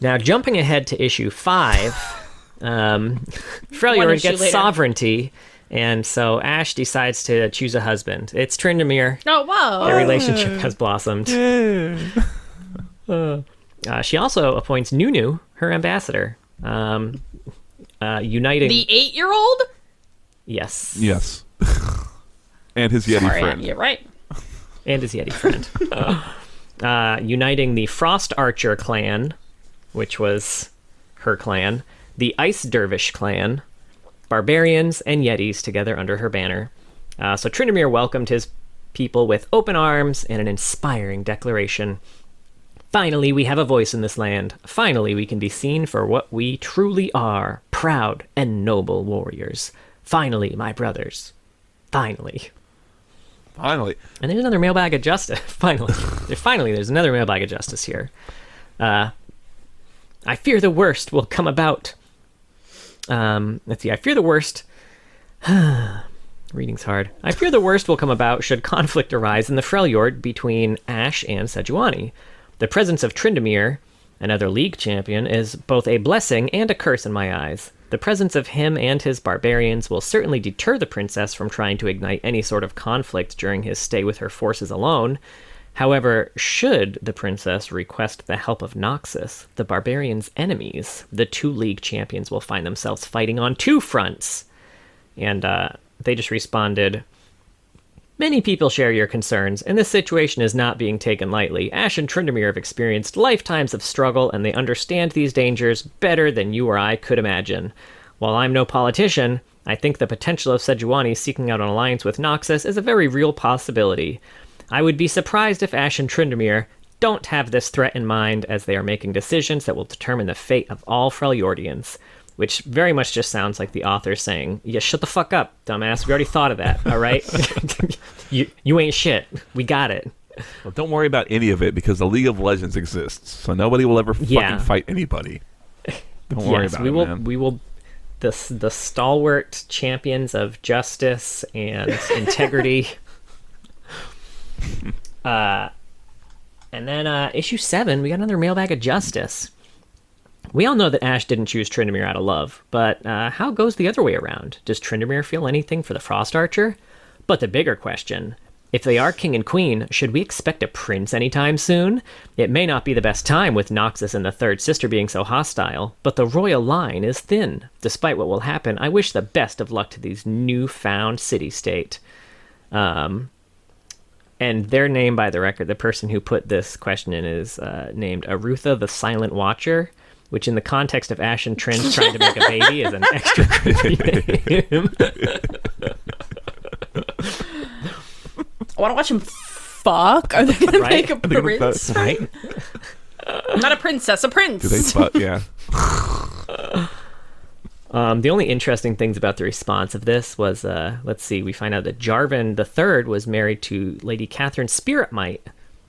Now, jumping ahead to issue 5, One Freljord issue gets later. sovereignty, and so Ash decides to choose a husband. It's Tryndamere. Oh, whoa. Their relationship has blossomed. She also appoints Nunu her ambassador, uniting... The 8-year-old? Yes. Yes. And his Yeti Sorry, friend. you're right. And his Yeti friend. Uniting the Frost Archer clan, which was her clan, the Ice Dervish clan, barbarians, and Yetis together under her banner. So Tryndamere welcomed his people with open arms and an inspiring declaration. Finally, we have a voice in this land. Finally, we can be seen for what we truly are, proud and noble warriors. Finally, my brothers. Finally. Finally. And there's another mailbag of justice. Finally, there's another mailbag of justice here. I fear the worst will come about. Let's see. I fear the worst. Reading's hard. I fear the worst will come about should conflict arise in the Freljord between Ash and Sejuani. The presence of Tryndamere, another League champion, is both a blessing and a curse in my eyes. The presence of him and his barbarians will certainly deter the princess from trying to ignite any sort of conflict during his stay with her forces alone. However, should the princess request the help of Noxus, the barbarians' enemies, the 2 League champions will find themselves fighting on 2 fronts. And they just responded, many people share your concerns, and this situation is not being taken lightly. Ash and Tryndamere have experienced lifetimes of struggle, and they understand these dangers better than you or I could imagine. While I'm no politician, I think the potential of Sejuani seeking out an alliance with Noxus is a very real possibility. I would be surprised if Ash and Tryndamere don't have this threat in mind as they are making decisions that will determine the fate of all Freljordians. Which very much just sounds like the author saying, yeah, shut the fuck up, dumbass. We already thought of that, all right? you ain't shit. We got it. Well, don't worry about any of it because the League of Legends exists, so nobody will ever fucking fight anybody. Don't worry about it, man. We will... The stalwart champions of justice and integrity. And then issue 7, we got another mailbag of justice. We all know that Ash didn't choose Tryndamere out of love, but how goes the other way around? Does Tryndamere feel anything for the Frost Archer? But the bigger question, if they are king and queen, should we expect a prince anytime soon? It may not be the best time with Noxus and the third sister being so hostile, but the royal line is thin. Despite what will happen, I wish the best of luck to these newfound city-state. And their name, by the record, the person who put this question in is named Arutha the Silent Watcher, which in the context of Ash and Trynd trying to make a baby is an extra creepy name. I want to watch him fuck. Are they going to make a prince? Right? Not a princess, a prince. Do they fuck? Yeah. The only interesting things about the response of this was, let's see, we find out that Jarvan III was married to Lady Catherine Spiritmight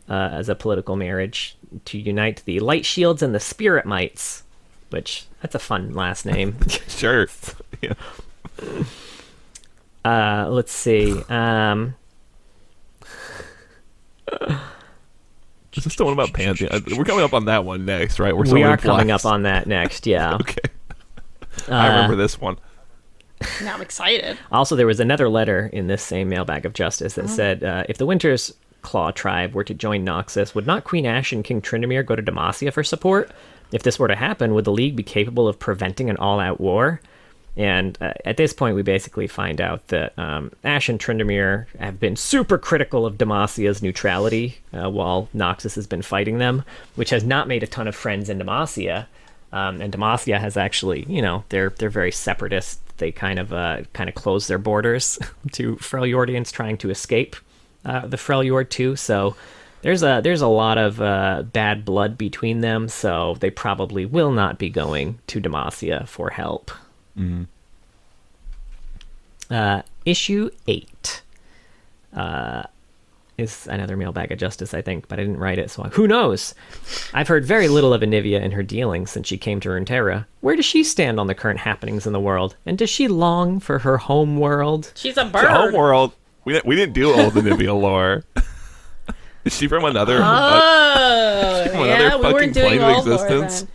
as a political marriage to unite the Light Shields and the Spirit Mites, which, that's a fun last name. Sure. Yeah. Let's see. Is this the one about Pantheon? We're coming up on that one next, right? We are coming up on that next, yeah. Okay. I remember this one. Now I'm excited. Also, there was another letter in this same Mailbag of Justice that said, if the Winter's Claw tribe were to join Noxus, would not Queen Ashe and King Tryndamere go to Demacia for support? If this were to happen, would the League be capable of preventing an all-out war? And at this point, we basically find out that Ashe and Tryndamere have been super critical of Demacia's neutrality while Noxus has been fighting them, which has not made a ton of friends in Demacia. And Demacia has actually, they're very separatist. They kind of close their borders to Freljordians trying to escape the Freljord too. So there's a lot of bad blood between them. So they probably will not be going to Demacia for help. Mm-hmm. Issue 8 is another Mailbag of Justice, I think, but I didn't write it, so who knows? I've heard very little of Anivia and her dealings since she came to Runeterra. Where does she stand on the current happenings in the world? And does she long for her home world? She's a bird. Home world. We didn't do old Anivia lore. Is she from another? Yeah, we weren't doing old lore then.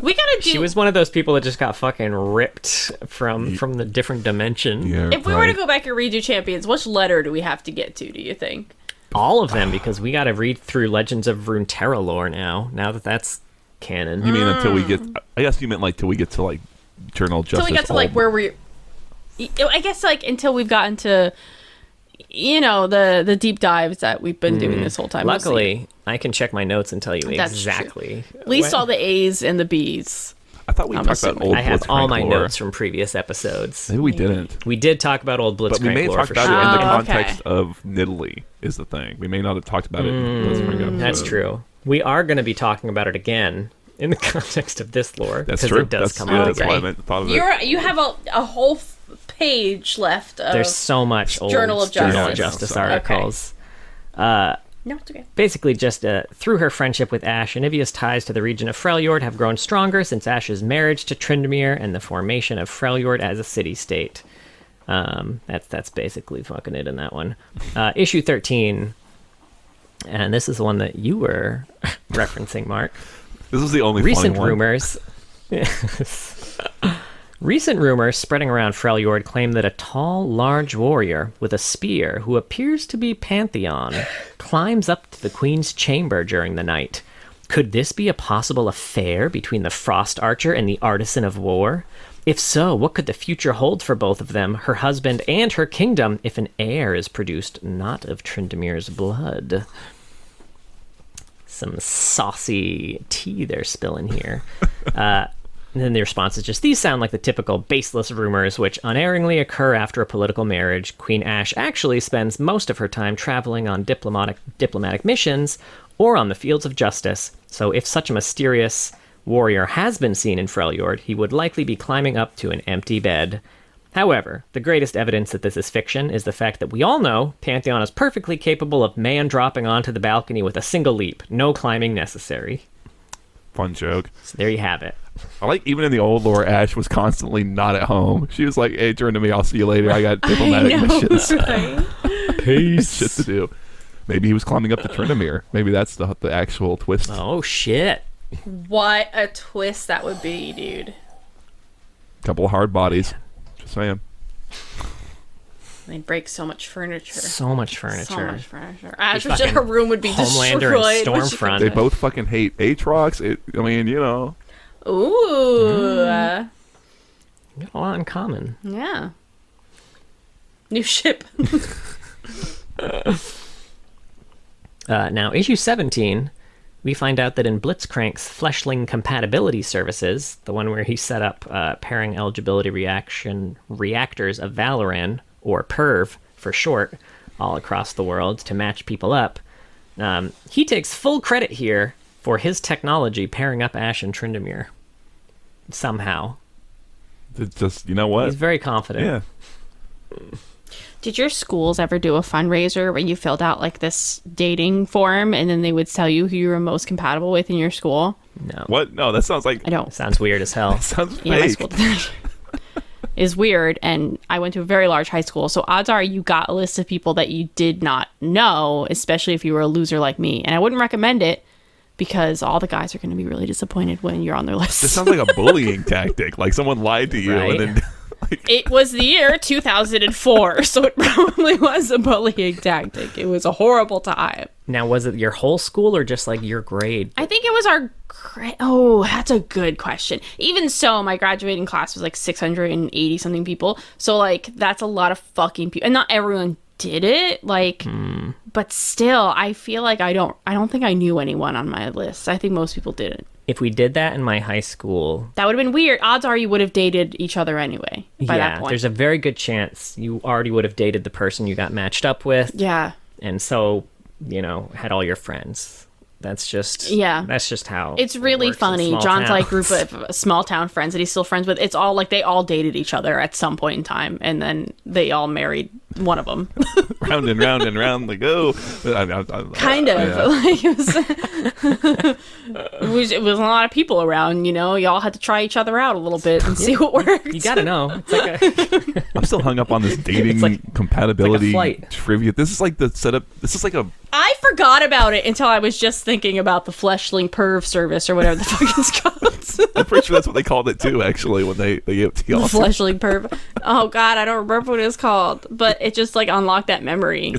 We gotta do. She was one of those people that just got fucking ripped from the different dimension. Yeah, if we were to go back and redo Champions, which letter do we have to get to? Do you think? All of them, because we got to read through Legends of Runeterra lore now that that's canon. You mean until we get? I guess you meant like till we get to like Journal of Justice. Until we get to like where we. I guess like until we've gotten to. The deep dives that we've been doing this whole time. Luckily, I can check my notes and tell you exactly. At least all the A's and the B's. I thought we talked about old I have Blitzcrank all my lore. notes from previous episodes. Maybe we didn't. We did talk about old Blitzcrank But we may have lore talked for about sure. it in the Oh, context of Nidalee is the thing. We may not have talked about it in Blitzcrank episode. That's true. We are going to be talking about it again in the context of this lore. That's because true. It does come yeah, up that's again. why I thought of it. You have a whole page left of There's so much old Journal of Justice, Justice Okay. articles. No, it's okay. Basically, just through her friendship with Ashe, Anivia's ties to the region of Freljord have grown stronger since Ashe's marriage to Tryndamere and the formation of Freljord as a city-state. That's basically fucking it in that one. Issue 13, and this is the one that you were referencing, Mark. This is the only Recent funny one. rumors. Recent rumors spreading around Freljord claim that a tall, large warrior with a spear who appears to be Pantheon climbs up to the Queen's chamber during the night. Could this be a possible affair between the Frost Archer and the Artisan of War? If so, what could the future hold for both of them, her husband and her kingdom, if an heir is produced not of Tryndamere's blood? Some saucy tea they're spilling here. And then the response is just, these sound like the typical baseless rumors which unerringly occur after a political marriage. Queen Ashe actually spends most of her time traveling on diplomatic missions or on the fields of justice. So if such a mysterious warrior has been seen in Freljord, he would likely be climbing up to an empty bed. However, the greatest evidence that this is fiction is the fact that we all know Pantheon is perfectly capable of man dropping onto the balcony with a single leap, no climbing necessary. Fun joke. So there you have it. I like even in the old lore, Ashe was constantly not at home. She was like, "Hey, turn to me. I'll see you later. I got diplomatic missions. Right? Peace. Shit to do." Maybe he was climbing up to Tryndamere. Maybe that's the actual twist. Oh, shit. What a twist that would be, dude. Couple of hard bodies. Just saying. They break so much furniture. So much furniture. So much furniture. Ashe, fucking her room would be Homelander destroyed. and Stormfront. They both fucking hate Aatrox. I mean, you know. Ooh. Got a lot in common. Yeah. New ship. Now, issue 17, we find out that in Blitzcrank's Fleshling compatibility services, the one where he set up pairing eligibility reactors of Valoran, or PERV for short, all across the world to match people up, he takes full credit here for his technology pairing up Ashe and Tryndamere. Somehow. It's just, you know what? He's very confident. Yeah. Did your schools ever do a fundraiser where you filled out like this dating form and then they would tell you who you were most compatible with in your school? No. What? No, that sounds like... I don't. Sounds weird as hell. That sounds Yeah, my fake. school did that. Is weird, and I went to a very large high school, so odds are you got a list of people that you did not know, especially if you were a loser like me. And I wouldn't recommend it because all the guys are going to be really disappointed when you're on their list. This sounds like a bullying tactic. Like someone lied to you Right. and then... It was the year 2004, so it probably was a bullying tactic. It was a horrible time. Now, was it your whole school or just like your grade? I think it was our grade. Oh, that's a good question. Even so, my graduating class was like 680 something people. So like that's a lot of fucking people, and not everyone did it. Like, but still, I feel like I don't think I knew anyone on my list. I think most people didn't. If we did that in my high school, That would have been weird. Odds are you would have dated each other anyway by that point. there's a very good chance you already would have dated the person you got matched up with. Yeah. And so, had all your friends. That's just how It's it really works in funny. small John's like towns. group of small town friends that he's still friends with. It's all like they all dated each other at some point in time, and then they all married one of them. round and round and round they go. Kind of. Yeah. Like it was a lot of people around. Y'all had to try each other out a little bit and see what worked. You gotta know. It's like I'm still hung up on this dating like- compatibility flight. trivia. This is like the setup. This is like a... I forgot about it until I was just thinking about the Fleshling Perv service or whatever the fuck it's called. I'm pretty sure that's what they called it too, actually, when they gave it to The y'all. Fleshling Perv. Oh god, I don't remember what it's called, but it just like unlocked that memory.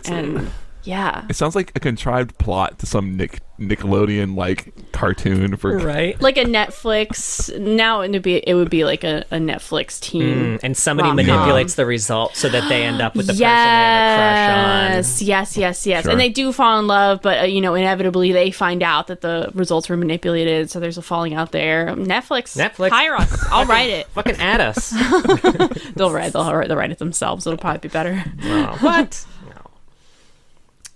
Yeah. It sounds like a contrived plot to some Nickelodeon like cartoon for... right. Like a Netflix. Now it would be like a Netflix teen. And somebody rom-com. manipulates the result so that they end up with the person they have a crush on. Yes. Sure. And they do fall in love, but inevitably they find out that the results were manipulated, so there's a falling out there. Netflix. Hire us. I'll write it. Fucking add us. They'll write it themselves. It'll probably be better. Oh, what?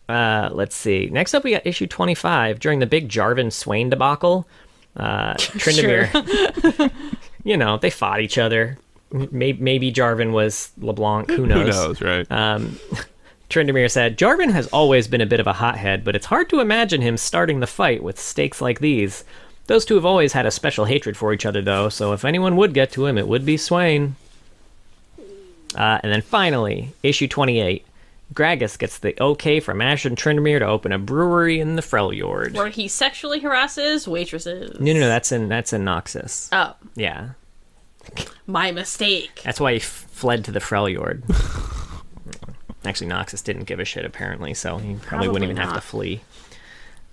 Let's see. Next up, we got issue 25. During the big Jarvan Swain debacle, Tryndamere, they fought each other. Maybe Jarvan was LeBlanc. Who knows? Who knows, right? Tryndamere said, Jarvan has always been a bit of a hothead, but it's hard to imagine him starting the fight with stakes like these. Those two have always had a special hatred for each other, though, so if anyone would get to him, it would be Swain. And then finally, issue 28. Gragas gets the okay from Ash and Tryndamere to open a brewery in the Freljord. Where he sexually harasses waitresses. No, that's in Noxus. Oh, Yeah, my mistake. that's why he fled to the Freljord. Actually, Noxus didn't give a shit apparently, so he probably wouldn't even have to not. flee.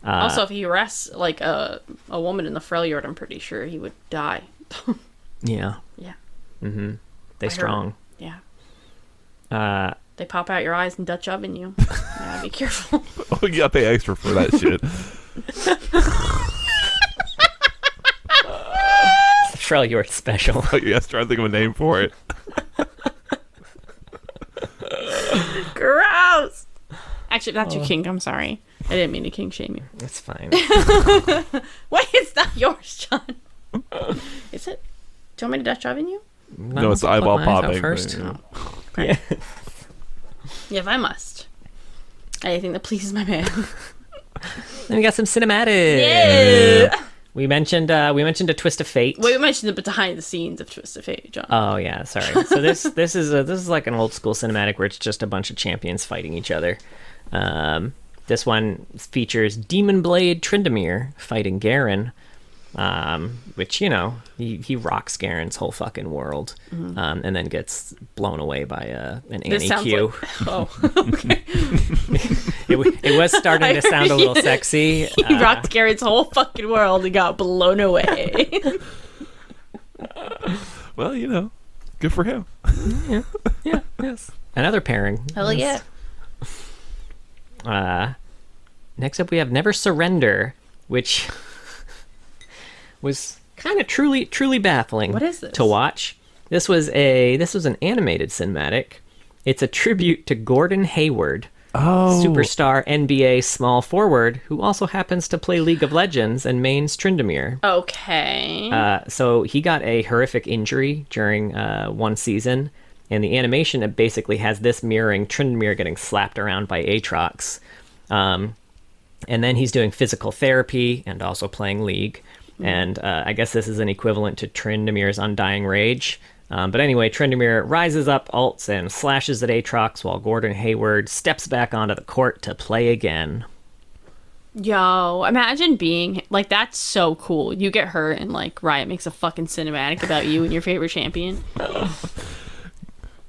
Also, if he arrests like a woman in the Freljord, I'm pretty sure he would die. Yeah. Yeah. Mm-hmm. They I heard. strong. Yeah. They pop out your eyes and Dutch oven you. Yeah, be careful. Oh, you gotta pay extra for that shit. It's the Freljord special. Oh, yes, trying to think of a name for it. Gross. Actually, that's your kink. I'm sorry. I didn't mean to kink shame you. That's fine. Wait, it's not yours, John. Is it? Do you want me to Dutch oven you? No, it's I'll eyeball plug my eyes out popping. first. Yeah. Okay. Yeah, if I must. Anything that pleases my man. Then we got some cinematics. Yeah. We mentioned a Twist of Fate. Well, we mentioned the behind the scenes of Twist of Fate, John. Oh yeah, sorry. So this is like an old school cinematic where it's just a bunch of champions fighting each other. This one features Demon Blade Tryndamere fighting Garen, which he rocks Garen's whole fucking world, and then gets blown away by an This sounds Annie Q. like... Oh, okay. It was starting to sound a little sexy. He rocked Garrett's whole fucking world and got blown away. Well, good for him. Yeah, yes. Another pairing. Hell yeah. Next up, we have Never Surrender, which was kind of truly baffling. What is this? To watch? This was an animated cinematic. It's a tribute to Gordon Hayward, Oh, superstar NBA small forward who also happens to play League of Legends and mains Tryndamere. Okay. So he got a horrific injury during one season, and the animation it basically has this mirroring Tryndamere getting slapped around by Aatrox. And then he's doing physical therapy and also playing League. And I guess this is an equivalent to Tryndamere's Undying Rage. But anyway, Tryndamere rises up, ults, and slashes at Aatrox while Gordon Hayward steps back onto the court to play again. Yo, imagine being like, that's so cool. You get hurt and like Riot makes a fucking cinematic about you and your favorite champion.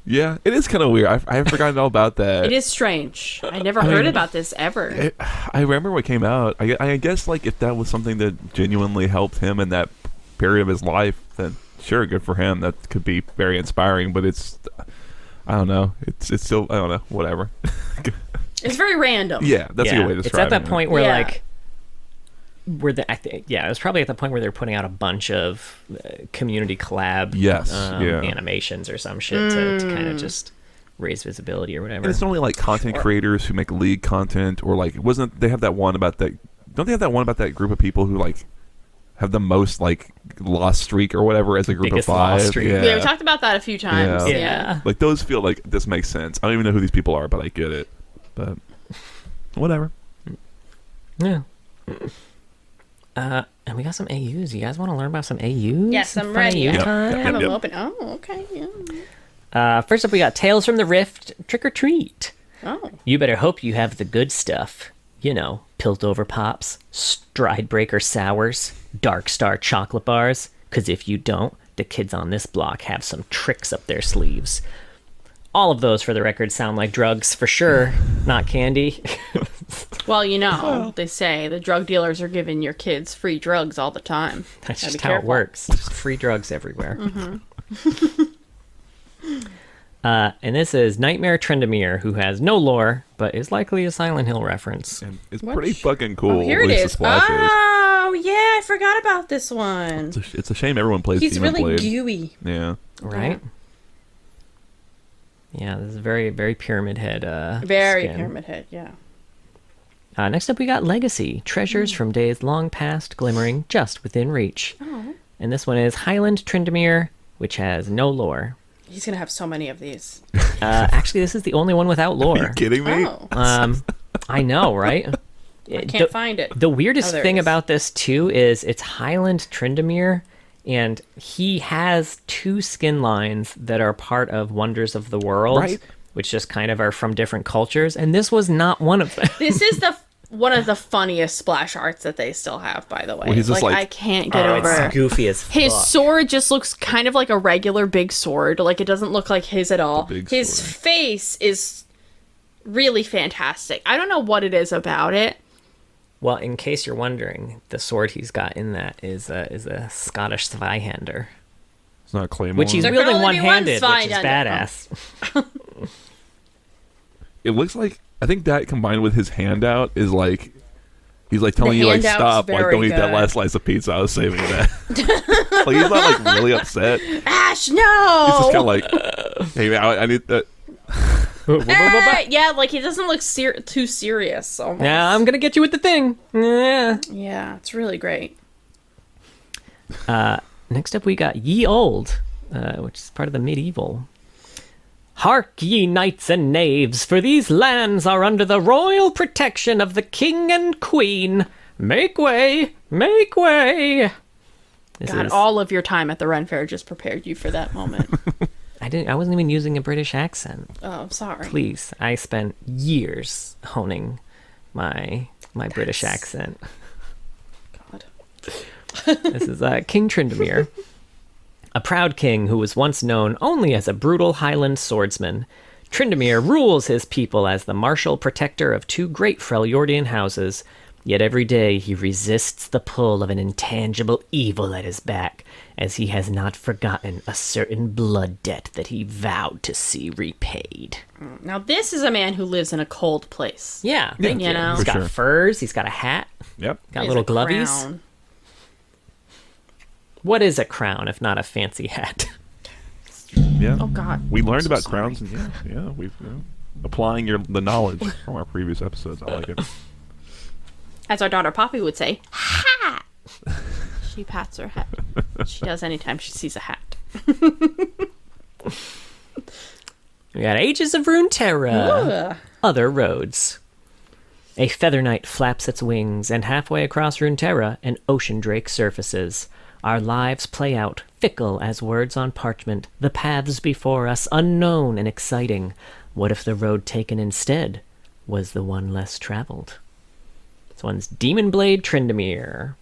yeah, it is kind of weird. I have forgotten all about that. It is strange. I never heard about this ever. I remember what came out. I guess like if that was something that genuinely helped him in that period of his life, then sure, good for him. That could be very inspiring. But I don't know. It's still, I don't know. Whatever. It's very random. Yeah, that's a good way to describe it. It's at that point where Yeah. like it was probably at the point where they're putting out a bunch of community collab animations or some shit to kind of just raise visibility or whatever. And it's only like content creators who make League content, or like wasn't they have that one about that? Don't they have that one about that group of people who like have the most like lost streak or whatever as a group Biggest of five? lost streak. Yeah, we talked about that a few times. Yeah. Like those feel like this makes sense. I don't even know who these people are, but I get it. But whatever. Yeah. And we got some AUs. You guys want to learn about some AUs? Yes, I'm Fun ready. AU I time? have them Yep. open. Oh, okay. Yeah. First up, we got Tales from the Rift, Trick or Treat. Oh. You better hope you have the good stuff. You know, Piltover Pops, Stridebreaker Sours, Dark Star Chocolate Bars. Because if you don't, the kids on this block have some tricks up their sleeves. All of those, for the record, sound like drugs for sure, not candy. Well, you know, they say the drug dealers are giving your kids free drugs all the time. That's Gotta just be how it careful. works. Just free drugs everywhere. And this is Nightmare Tryndamere, who has no lore, but is likely a Silent Hill reference. And it's pretty fucking cool. Oh, here at it least is. the splash is. Oh, yeah, I forgot about this one. It's a shame everyone plays He's Demon really Blade. gooey. Yeah. Right? Yeah, this is very, very Pyramid Head Very skin. Pyramid Head, yeah. Next up, we got Legacy. Treasures from days long past, glimmering just within reach. Oh. And this one is Highland Tryndamere, which has no lore. He's going to have so many of these. Actually, this is the only one without Are lore. you kidding me? Oh. I know, right? I can't find it. The weirdest Oh, there it thing is. about this, too, is it's Highland Tryndamere, and he has two skin lines that are part of Wonders of the World, Right. which just kind of are from different cultures, and this was not one of them. This is one of the funniest splash arts that they still have, by the way. Well, he's just like- I can't get over It's goofy as fuck. his sword just looks kind of like a regular big sword. Like, it doesn't look like his at all. big His sword. face is really fantastic. I don't know what it is about it. Well, in case you're wondering, the sword he's got in that is a Scottish Zweihander, It's not a Claymore. which he's There can wielding only be one one-handed, which is Zweihander. badass. It looks like, I think that combined with his handout is like, he's like telling you like, handout's stop, like very don't eat that good. last slice of pizza. I was saving that. Like he's not like really upset. He's Ash, no! just kind of like, hey man, I need that. Yeah, like, he doesn't look too serious, almost. Yeah, I'm gonna get you with the thing. Yeah. Yeah, it's really great. Next up, we got Ye Old, which is part of the medieval. Hark, ye knights and knaves, for these lands are under the royal protection of the king and queen. Make way, make way. This God, is- all of your time at the Ren Fair just prepared you for that moment. I wasn't even using a British accent. Oh, I'm sorry. Please, I spent years honing my British accent. God. This is King Tryndamere, a proud king who was once known only as a brutal Highland swordsman. Tryndamere rules his people as the martial protector of two great Freljordian houses, yet every day he resists the pull of an intangible evil at his back, as he has not forgotten a certain blood debt that he vowed to see repaid. Now, this is a man who lives in a cold place. Yeah, thank you you. know. He's got For sure. furs, he's got a hat, Yep. got He has little a glovies. crown. What is a crown if not a fancy hat? Yeah. Oh, God. We learned So about sorry. crowns and yeah, we've. applying the knowledge from our previous episodes. I like it. As our daughter Poppy would say, hat. She pats her head. She does anytime she sees a hat. We got Ages of Runeterra. Ugh. Other roads. A feather knight flaps its wings, and halfway across Runeterra, an ocean drake surfaces. Our lives play out, fickle as words on parchment, the paths before us unknown and exciting. What if the road taken instead was the one less traveled? This one's Demon Blade Tryndamere.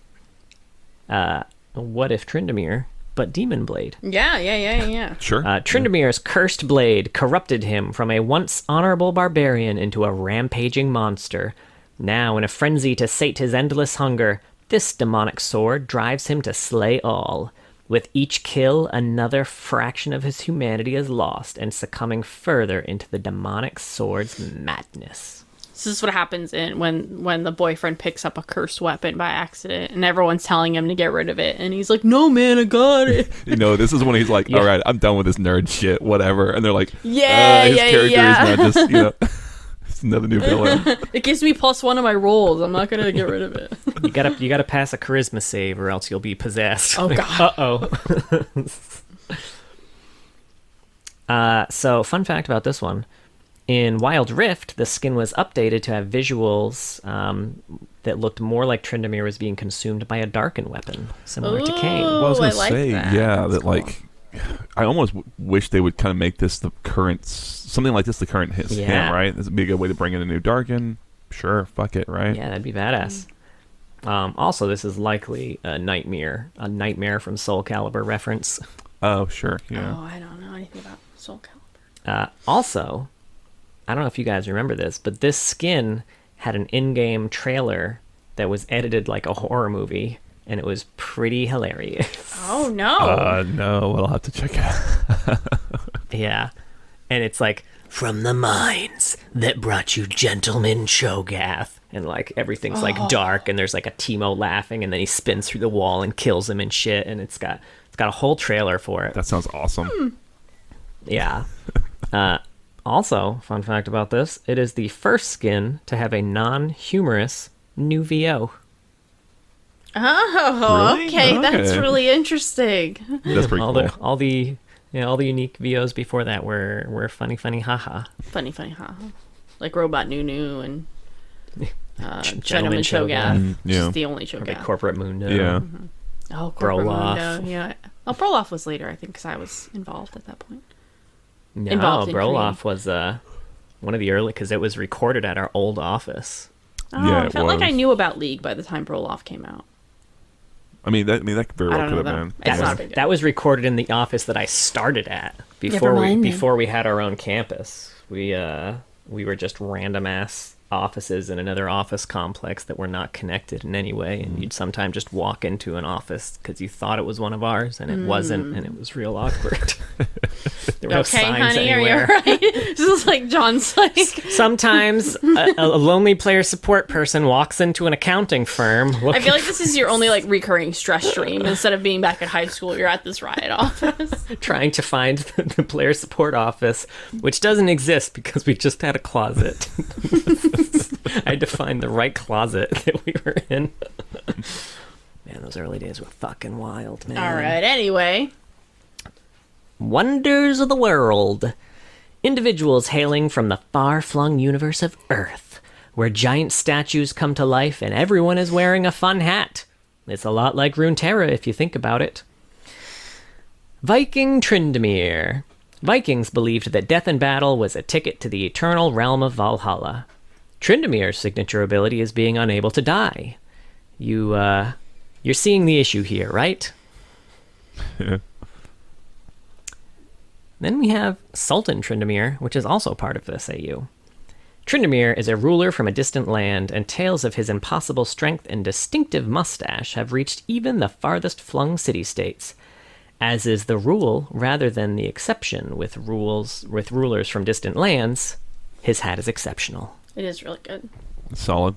What if Tryndamere, but Demon Blade? Yeah. Sure. Tryndamere's cursed blade corrupted him from a once honorable barbarian into a rampaging monster. Now, in a frenzy to sate his endless hunger, this demonic sword drives him to slay all. With each kill, another fraction of his humanity is lost and succumbing further into the demonic sword's madness. This is what happens when the boyfriend picks up a cursed weapon by accident and everyone's telling him to get rid of it. And he's like, no, man, I got it. This is when he's like, all right, I'm done with this nerd shit, whatever. And they're like, his character is not just, it's another new villain. It gives me +1 of my rolls. I'm not going to get rid of it. You gotta pass a charisma save or else you'll be possessed. Oh, God. Uh-oh. So, fun fact about this one. In Wild Rift, the skin was updated to have visuals that looked more like Tryndamere was being consumed by a darkened weapon, similar to Cain. Well, I was going to like say, that. That's cool. like, I almost wish they would kind of make this the current, something like this the current skin, right? This would be a good way to bring in a new darken. Sure, fuck it, right? Yeah, that'd be badass. Also, this is likely a nightmare from Soul Calibur reference. Oh, sure, yeah. Oh, I don't know anything about Soul Calibur. Also, I don't know if you guys remember this, but this skin had an in-game trailer that was edited like a horror movie, and it was pretty hilarious. Oh, no. No, we'll have to check it out. Yeah. And it's like, from the mines that brought you Gentleman Cho'Gath. And like everything's like dark, and there's like a Teemo laughing, and then he spins through the wall and kills him and shit, and it's got a whole trailer for it. That sounds awesome. Yeah. Also, fun fact about this, it is the first skin to have a non-humorous new VO. Oh, Really? okay. That's Okay. really interesting. That's pretty cool. All the unique VOs before that were funny, haha. Funny, ha. Like Robot Nunu and Gentleman Gentleman Cho'Gath. Yeah. Just the only Or Cho'Gath. Corporate Mundo. Yeah. Oh, Corporate Broloff. Mundo. Yeah. Oh, Broloff was later, I think, because I was involved at that point. No, Involved in Broloff was one of the early, because it was recorded at our old office. Oh, Yeah, I it felt like I was. knew about League by the time Broloff came out. I mean, that very I well don't could know, have been. though. It's That not a was, big deal. that was recorded in the office that I started at Never mind then. before we had our own campus. We were just random ass offices in another office complex that were not connected in any way, and you'd sometimes just walk into an office because you thought it was one of ours and it wasn't, and it was real awkward. There were no Okay, signs honey, are you anywhere. right? This is like John's like... Sometimes a lonely player support person walks into an accounting firm. I feel like this is your only like recurring stress stream. Instead of being back at high school, you're at this riot office. trying to find the player support office, which doesn't exist because we just had a closet. I had to find the right closet that we were in. Man, those early days were fucking wild, man. All right, anyway. Wonders of the world. Individuals hailing from the far-flung universe of Earth, where giant statues come to life and everyone is wearing a fun hat. It's a lot like Runeterra if you think about it. Viking Tryndamere. Vikings believed that death in battle was a ticket to the eternal realm of Valhalla. Tryndamere's signature ability is being unable to die. You're seeing the issue here, right? Yeah. Then we have Sultan Tryndamere, which is also part of this AU. Tryndamere is a ruler from a distant land, and tales of his impossible strength and distinctive mustache have reached even the farthest flung city-states. As is the rule rather than the exception with rulers from distant lands, his hat is exceptional. It is really good. Solid.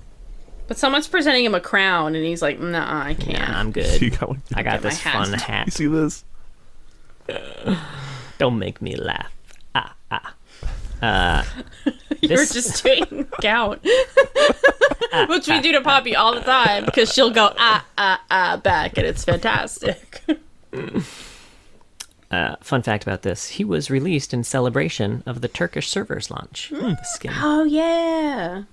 But someone's presenting him a crown, and he's like, nah, I can't. Yeah, I'm You good. got one? I got Get my this hat. fun hat. You see this? Don't make me laugh. You're just doing count. Which we do to Poppy all the time, because she'll go, back, and it's fantastic. Fun fact about this, he was released in celebration of the Turkish servers launch. The skin. Oh, yeah.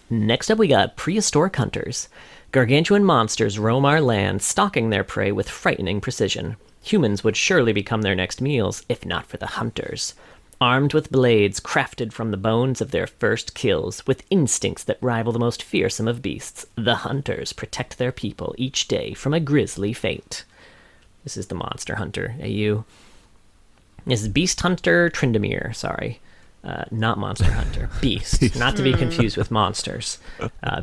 Next up, we got prehistoric hunters. Gargantuan monsters roam our land, stalking their prey with frightening precision. Humans would surely become their next meals, if not for the hunters. Armed with blades crafted from the bones of their first kills, with instincts that rival the most fearsome of beasts, the hunters protect their people each day from a grisly fate. This is the monster hunter, AU. This is Beast Hunter Tryndamere, sorry. Not Monster Hunter. Beast. Not to be confused with monsters.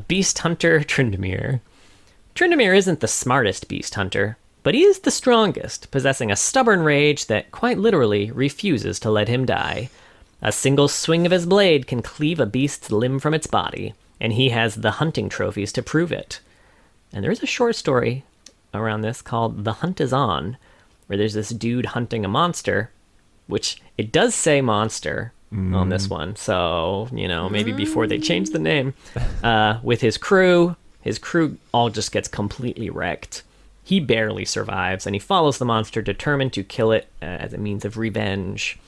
Beast Hunter Tryndamere. Tryndamere isn't the smartest beast hunter, but he is the strongest, possessing a stubborn rage that quite literally refuses to let him die. A single swing of his blade can cleave a beast's limb from its body, and he has the hunting trophies to prove it. And there is a short story around this called The Hunt Is On, where there's this dude hunting a monster, which it does say monster on this one, so, maybe before they change the name, with his crew all just gets completely wrecked. He barely survives, and he follows the monster, determined to kill it as a means of revenge.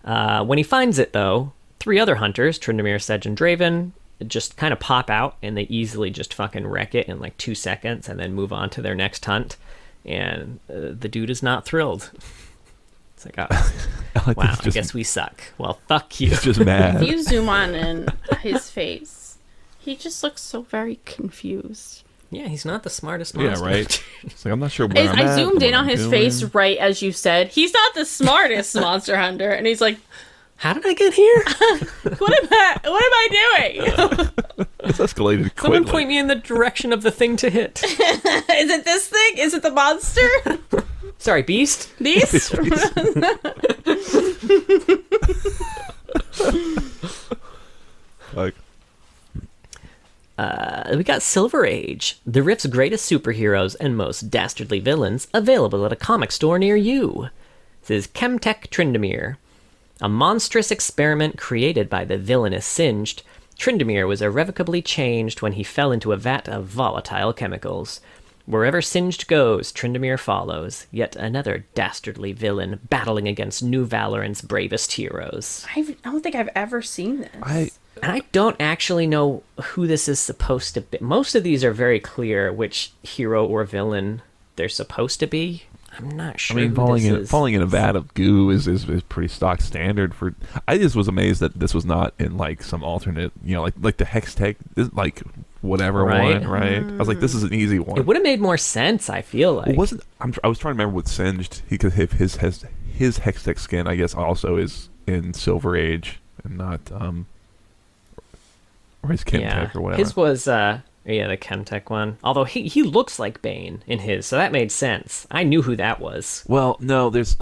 When he finds it, though, 3 other hunters, Tryndamere, Sedge, and Draven, just kind of pop out, and they easily just fucking wreck it in like 2 seconds, and then move on to their next hunt. And the dude is not thrilled. It's like, wow, I guess we suck. Well, fuck you. He's just mad. If you zoom on in his face, he just looks so very confused. Yeah, he's not the smartest monster. Yeah, right. It's like, I'm not sure where I'm I at, zoomed in what on I'm his doing. face right as you said, he's not the smartest monster hunter. And he's like, how did I get here? what am I doing? It's escalated quickly. Someone point me in the direction of the thing to hit. Is it this thing? Is it the monster? Sorry, beast? These? Like, We got Silver Age, the Rift's greatest superheroes and most dastardly villains, available at a comic store near you. This is Chemtech Tryndamere. A monstrous experiment created by the villainous Singed, Tryndamere was irrevocably changed when he fell into a vat of volatile chemicals. Wherever Singed goes, Tryndamere follows, yet another dastardly villain battling against New Valoran's bravest heroes. I don't think I've ever seen this. And I don't actually know who this is supposed to be. Most of these are very clear which hero or villain they're supposed to be. I'm not sure. I mean, who falling in a vat of goo is pretty stock standard for. I just was amazed that this was not in like some alternate, like the Hex Tech, like whatever Right. one, right? I was like, this is an easy one. It would have made more sense, I feel like. Well, I was trying to remember what Singed. He could have his Hex Tech skin, I guess, also is in Silver Age and not or his Chemtech or whatever. His was the Chemtech one. Although he looks like Bane in his, so that made sense. I knew who that was. Well, no, there's.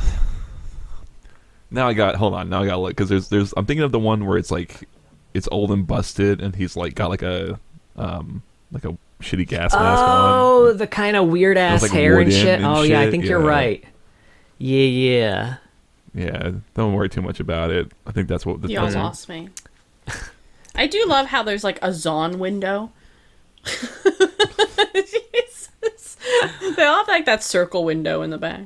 Now I got to look because there's. I'm thinking of the one where it's like, it's old and busted, and he's like got like a shitty gas mask on. Oh, the kind of weird ass like hair and wooden shit. and Oh yeah, I think you're yeah. right. Yeah. Yeah, don't worry too much about it. I think that's what the Y'all lost me. I do love how there's like a Zon window. Jesus. They all have like that circle window in the back.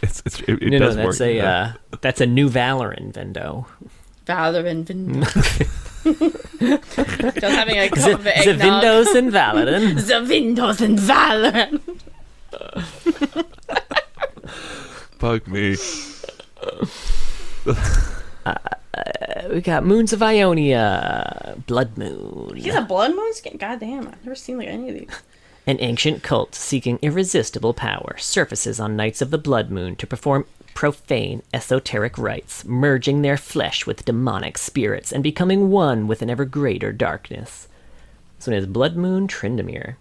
it No, does that's work. that's a New Valoran window. Valorant window. Just having a cup of The eggnog. windows in Valoran. The windows in Valorant. Fuck me. We got Moons of Ionia, Blood Moon. He's a blood moon skin? God damn, I've never seen like any of these. An ancient cult seeking irresistible power surfaces on nights of the Blood Moon to perform profane, esoteric rites, merging their flesh with demonic spirits and becoming one with an ever greater darkness. This one is Blood Moon Tryndamere.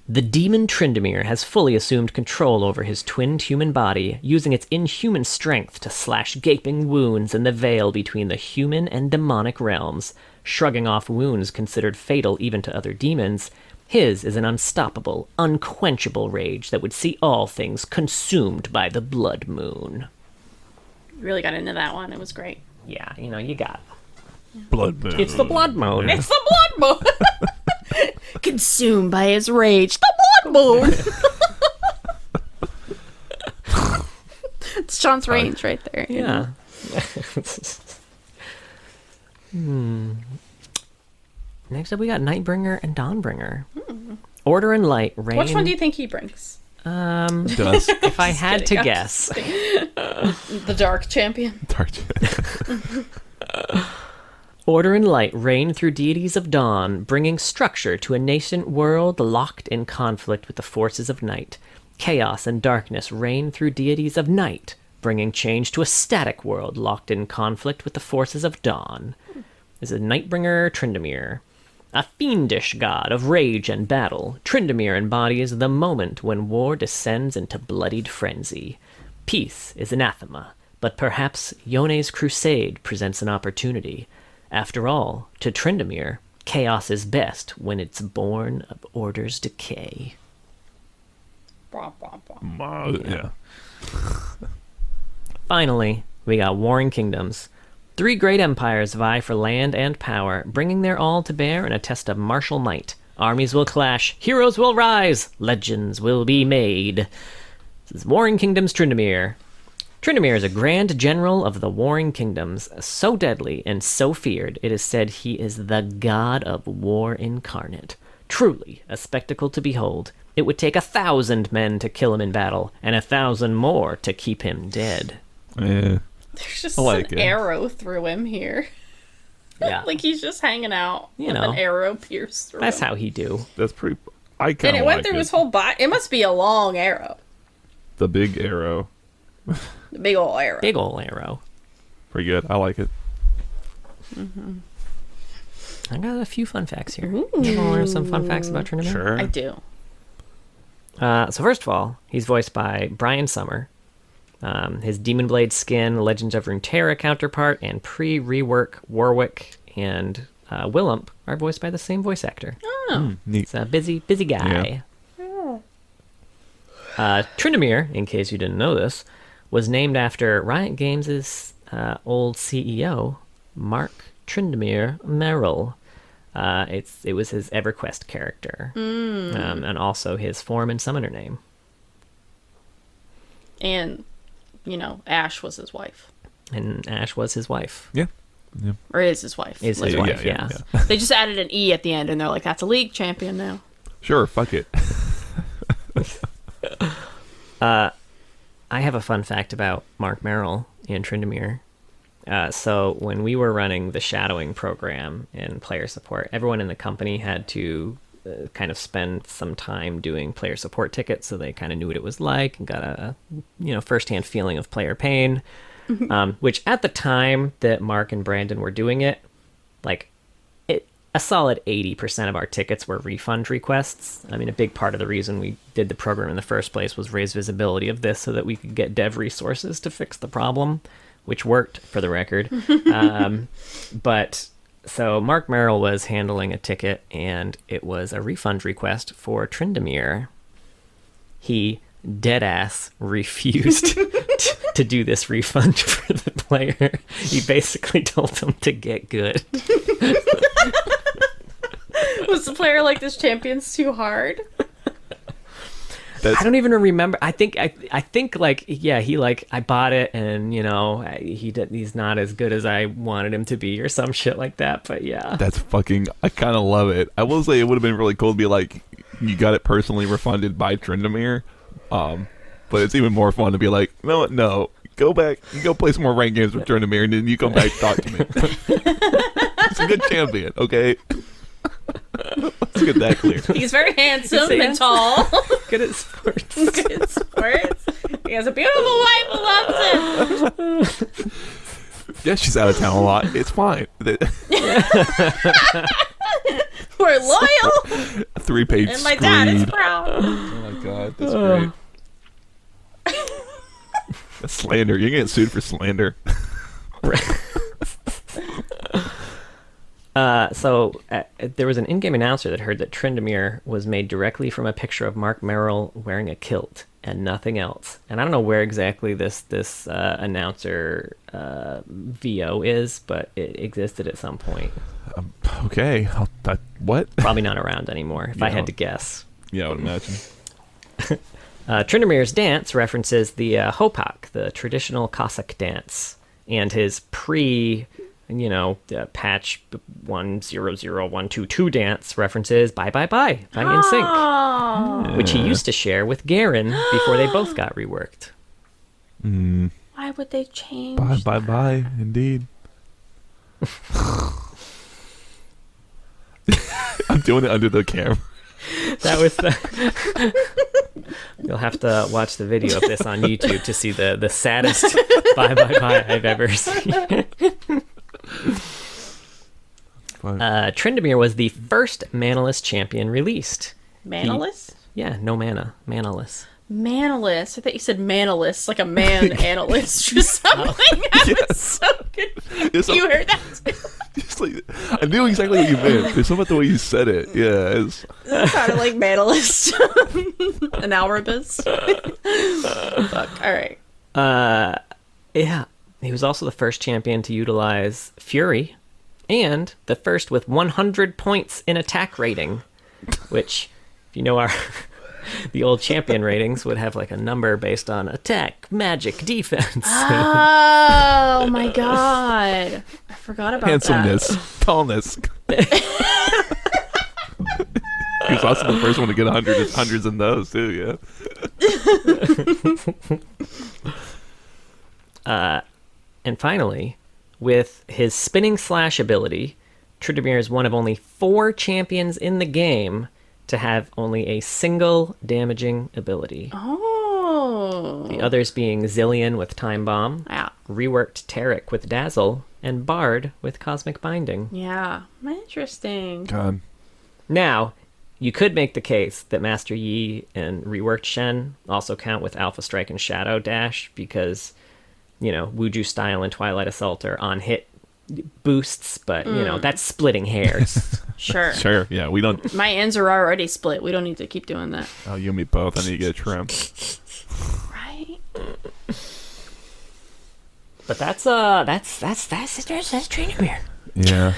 The demon Tryndamere has fully assumed control over his twinned human body, using its inhuman strength to slash gaping wounds in the veil between the human and demonic realms, shrugging off wounds considered fatal even to other demons. His is an unstoppable, unquenchable rage that would see all things consumed by the blood moon. Really got into that one. It was great. Yeah, you got. Blood moon. It's the blood moon. It's the blood moon. Consumed by his rage. The blood moon. It's Sean's range right there. Yeah. Next up, we got Nightbringer and Dawnbringer. Order and light, reign. Which one do you think he brings? Does. If I had to kidding. guess. The Dark Champion. Order and light reign through deities of dawn, bringing structure to a nascent world locked in conflict with the forces of night. Chaos and darkness reign through deities of night, bringing change to a static world locked in conflict with the forces of dawn. This is Nightbringer Tryndamere. A fiendish god of rage and battle, Tryndamere embodies the moment when war descends into bloodied frenzy. Peace is anathema, but perhaps Yone's crusade presents an opportunity. After all, to Tryndamere, chaos is best when it's born of order's decay. Yeah. Finally, we got Warring Kingdoms. 3 great empires vie for land and power, bringing their all to bear in a test of martial might. Armies will clash, heroes will rise, legends will be made. This is Warring Kingdoms Tryndamere. Tryndamere is a grand general of the Warring Kingdoms, so deadly and so feared, it is said he is the god of war incarnate. Truly a spectacle to behold. It would take 1,000 men to kill him in battle, and 1,000 more to keep him dead. Yeah. There's just like an it. arrow through him here. Yeah, Like he's just hanging out with know. an arrow pierced through that's him. how he do. That's pretty. I kind And of it went like through it. his whole body. It must be a long arrow. The big arrow. The big old arrow. Big ol' arrow. Pretty good. I like it. I got a few fun facts here. You want to learn some fun facts about Tryndamere? Sure. I do. So first of all, he's voiced by Brian Summer. His Demon Blade Skin, Legends of Runeterra counterpart, and pre-rework Warwick and Willump are voiced by the same voice actor. Neat. He's a busy guy. Tryndamere, in case you didn't know this, was named after Riot Games' old CEO, Mark Tryndamere Merrill. It was his EverQuest character, and also his form and summoner name. And, Ash was his wife. And Ash was his wife. Yeah. Or is his wife. Is his Yeah, wife, yeah, yeah. yeah. They just added an E at the end, and they're like, that's a league champion now. Sure. Fuck it. I have a fun fact about Mark Merrill and Tryndamere. So when we were running the shadowing program in player support, everyone in the company had to kind of spend some time doing player support tickets, so they kind of knew what it was like and got a firsthand feeling of player pain. Which at the time that Mark and Brandon were doing it, a solid 80% of our tickets were refund requests. I mean, a big part of the reason we did the program in the first place was raise visibility of this so that we could get dev resources to fix the problem, which worked, for the record. But so Mark Merrill was handling a ticket, and it was a refund request for Tryndamere. He deadass refused to do this refund for the player. He basically told them to get good. Was the player like, this champion's too hard? I don't even remember. I think I bought it, and he's not as good as I wanted him to be, or some shit like that. But yeah, That's fucking. I kind of love it. I will say it would have been really cool to be like, you got it personally refunded by Tryndamere. But it's even more fun to be like, no, go back, you go play some more ranked games with Tryndamere, and then you come back and talk to me. He's a good champion, okay? Let's get that clear. He's very handsome He's and tall. good at sports. Good at sports. He has a beautiful wife who loves him. Yeah, she's out of town a lot. It's fine. We're loyal. 3-page And my dad is screed. proud. Oh my god, that's great. That's slander. You're getting sued for slander. There was an in-game announcer that heard that Tryndamere was made directly from a picture of Mark Merrill wearing a kilt and nothing else. And I don't know where exactly this announcer VO is, but it existed at some point. Okay. What? Probably not around anymore, if I had to guess. Yeah, I would imagine. Tryndamere's dance references the Hopak, the traditional Cossack dance, and his patch 100122 dance references Bye Bye Bye by NSYNC, which he used to share with Garen before they both got reworked. Why would they change? Bye Bye Bye, indeed. I'm doing it under the camera. That was You'll have to watch the video of this on YouTube to see the saddest Bye Bye Bye I've ever seen. Tryndamere was the first manaless champion released. Manaless? No mana. Manaless. Manaless. I thought you said manaless, like a man analyst or something. I was so confused. You heard that too? I knew exactly what you meant. There's something about the way you said it. Yeah, it sounded like manalist. An Alrabus. Fuck. All right. Yeah. He was also the first champion to utilize Fury, and the first with 100 points in attack rating, which, if you know the old champion ratings would have like a number based on attack, magic, defense. Oh my god. I forgot about handsomeness, tallness. He was also the first one to get hundreds in those too, yeah. And finally, with his spinning slash ability, Tryndamere is one of only 4 champions in the game to have only a single damaging ability. Oh. The others being Zillion with Time Bomb, yeah, reworked Tarek with Dazzle, and Bard with Cosmic Binding. Yeah, interesting. God. Now, you could make the case that Master Yi and reworked Shen also count with Alpha Strike and Shadow Dash because, Wuju Style and Twilight Assault are on hit boosts, but that's splitting hairs. Sure, yeah, we don't. My ends are already split. We don't need to keep doing that. Oh, you and me both. I need to get a trim. Right. But that's Tryndamere. Yeah.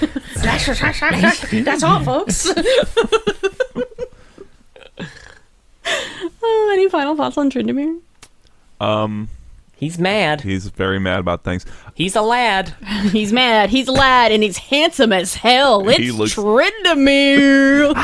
That's all, folks. Any final thoughts on Tryndamere? He's mad. He's very mad about things. He's a lad. He's mad. He's a lad, and he's handsome as hell. It's Tryndamere.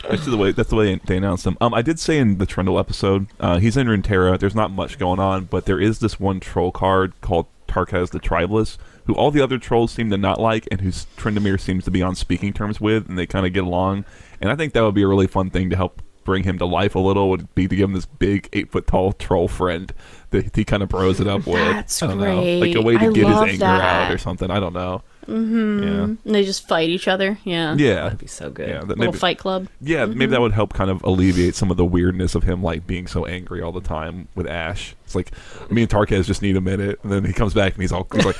That's the way they announced him. I did say in the Trundle episode, he's in Runeterra. There's not much going on, but there is this one troll card called Tarkaz the Tribeless, who all the other trolls seem to not like, and who Tryndamere seems to be on speaking terms with, and they kind of get along. And I think that would be a really fun thing to help bring him to life a little, would be to give him this big 8-foot-tall troll friend that he kind of bros it up with. That's I don't great. know, like a way to get his anger that. out or something. I don't know. Mm-hmm. Yeah. And they just fight each other. Yeah. Yeah. That'd be so good. Yeah, Little fight club. Yeah, maybe that would help kind of alleviate some of the weirdness of him like being so angry all the time with Ash. It's like me and Tarkaz just need a minute, and then he comes back and he's like,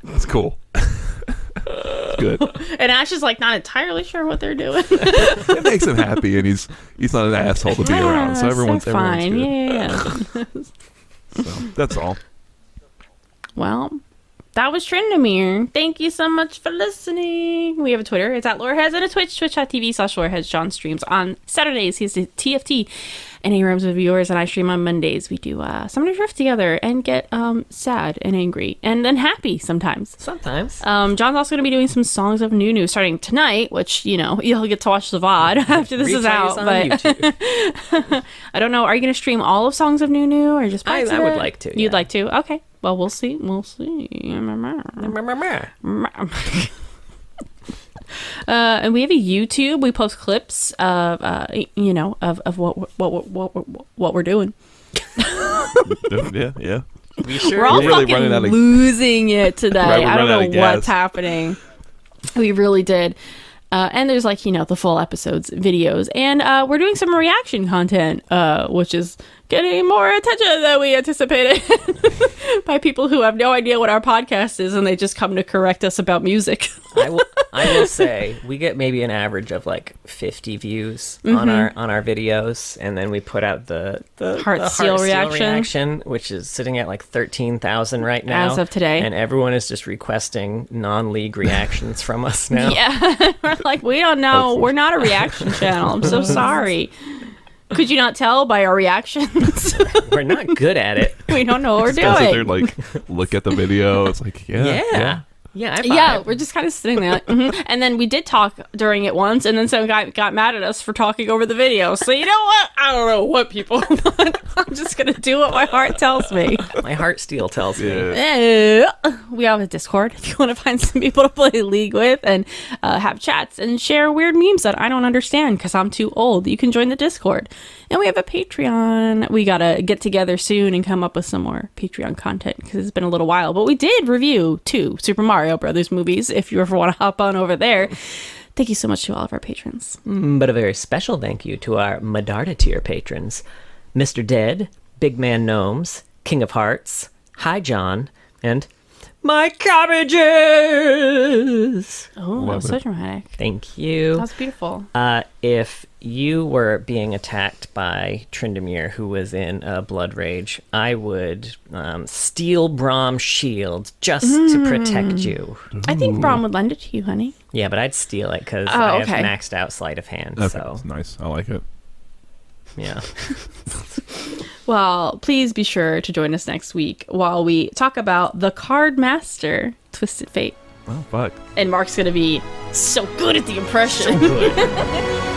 "It's cool." It's good. And Ash is like not entirely sure what they're doing. It makes him happy, and he's not an asshole to be around. So everyone's fine. good. Yeah. So that's all. Well, that was Tryndamere. Thank you so much for listening. We have a Twitter. It's at Loreheads, and a Twitch, twitch.tv/Loreheads. John streams on Saturdays. He's the TFT and A-Rams with viewers, and I stream on Mondays. We do Summoner's Rift together and get sad and angry and then happy sometimes. John's also going to be doing some Songs of Nunu starting tonight, which, you'll get to watch the VOD after this is out. But I don't know. Are you going to stream all of Songs of Nunu or just parts of it? I would like to. You'd like to? Okay. Well, we'll see. And we have a YouTube. We post clips of what we're doing. Yeah. We're all really fucking running out of, losing it today. Right, I don't know what's happening. We really did. And there's like, the full episodes, videos. And we're doing some reaction content, which is getting more attention than we anticipated by people who have no idea what our podcast is, and they just come to correct us about music. I will say we get maybe an average of like 50 views on our videos, and then we put out the Heart Seal reaction, which is sitting at like 13,000 right now as of today, and everyone is just requesting non-league reactions from us now. Yeah. We're like, we don't know, we're not a reaction channel, I'm so sorry. Could you not tell by our reactions? We're not good at it. We don't know what we're Guys sit there, doing. like, look at the video. It's like, Yeah, Yeah, we're just kind of sitting there. Like, And then we did talk during it once, and then some guy got mad at us for talking over the video. So you know what? I don't know what people want. I'm just going to do what my heart tells me. My heart steel tells me. We have a Discord if you want to find some people to play League with and have chats and share weird memes that I don't understand because I'm too old. You can join the Discord. And we have a Patreon. We got to get together soon and come up with some more Patreon content because it's been a little while. But we did review 2 Super Mario Brothers movies if you ever want to hop on over there. Thank you so much to all of our patrons. But a very special thank you to our Medarda tier patrons. Mr. Dead, Big Man Gnomes, King of Hearts, Hi John, and My Cabbages! Oh, that was so dramatic. Thank you. That was beautiful. If you were being attacked by Tryndamere, who was in a blood rage, I would steal Brahm's shield just to protect you. I think Braum would lend it to you, honey. Yeah, but I'd steal it because Oh, I have okay. maxed out sleight of hand. Okay, So, that's nice. I like it. yeah. Well, please be sure to join us next week while we talk about the Card Master, Twisted Fate. Oh, fuck. And Mark's going to be so good at the impression. So good.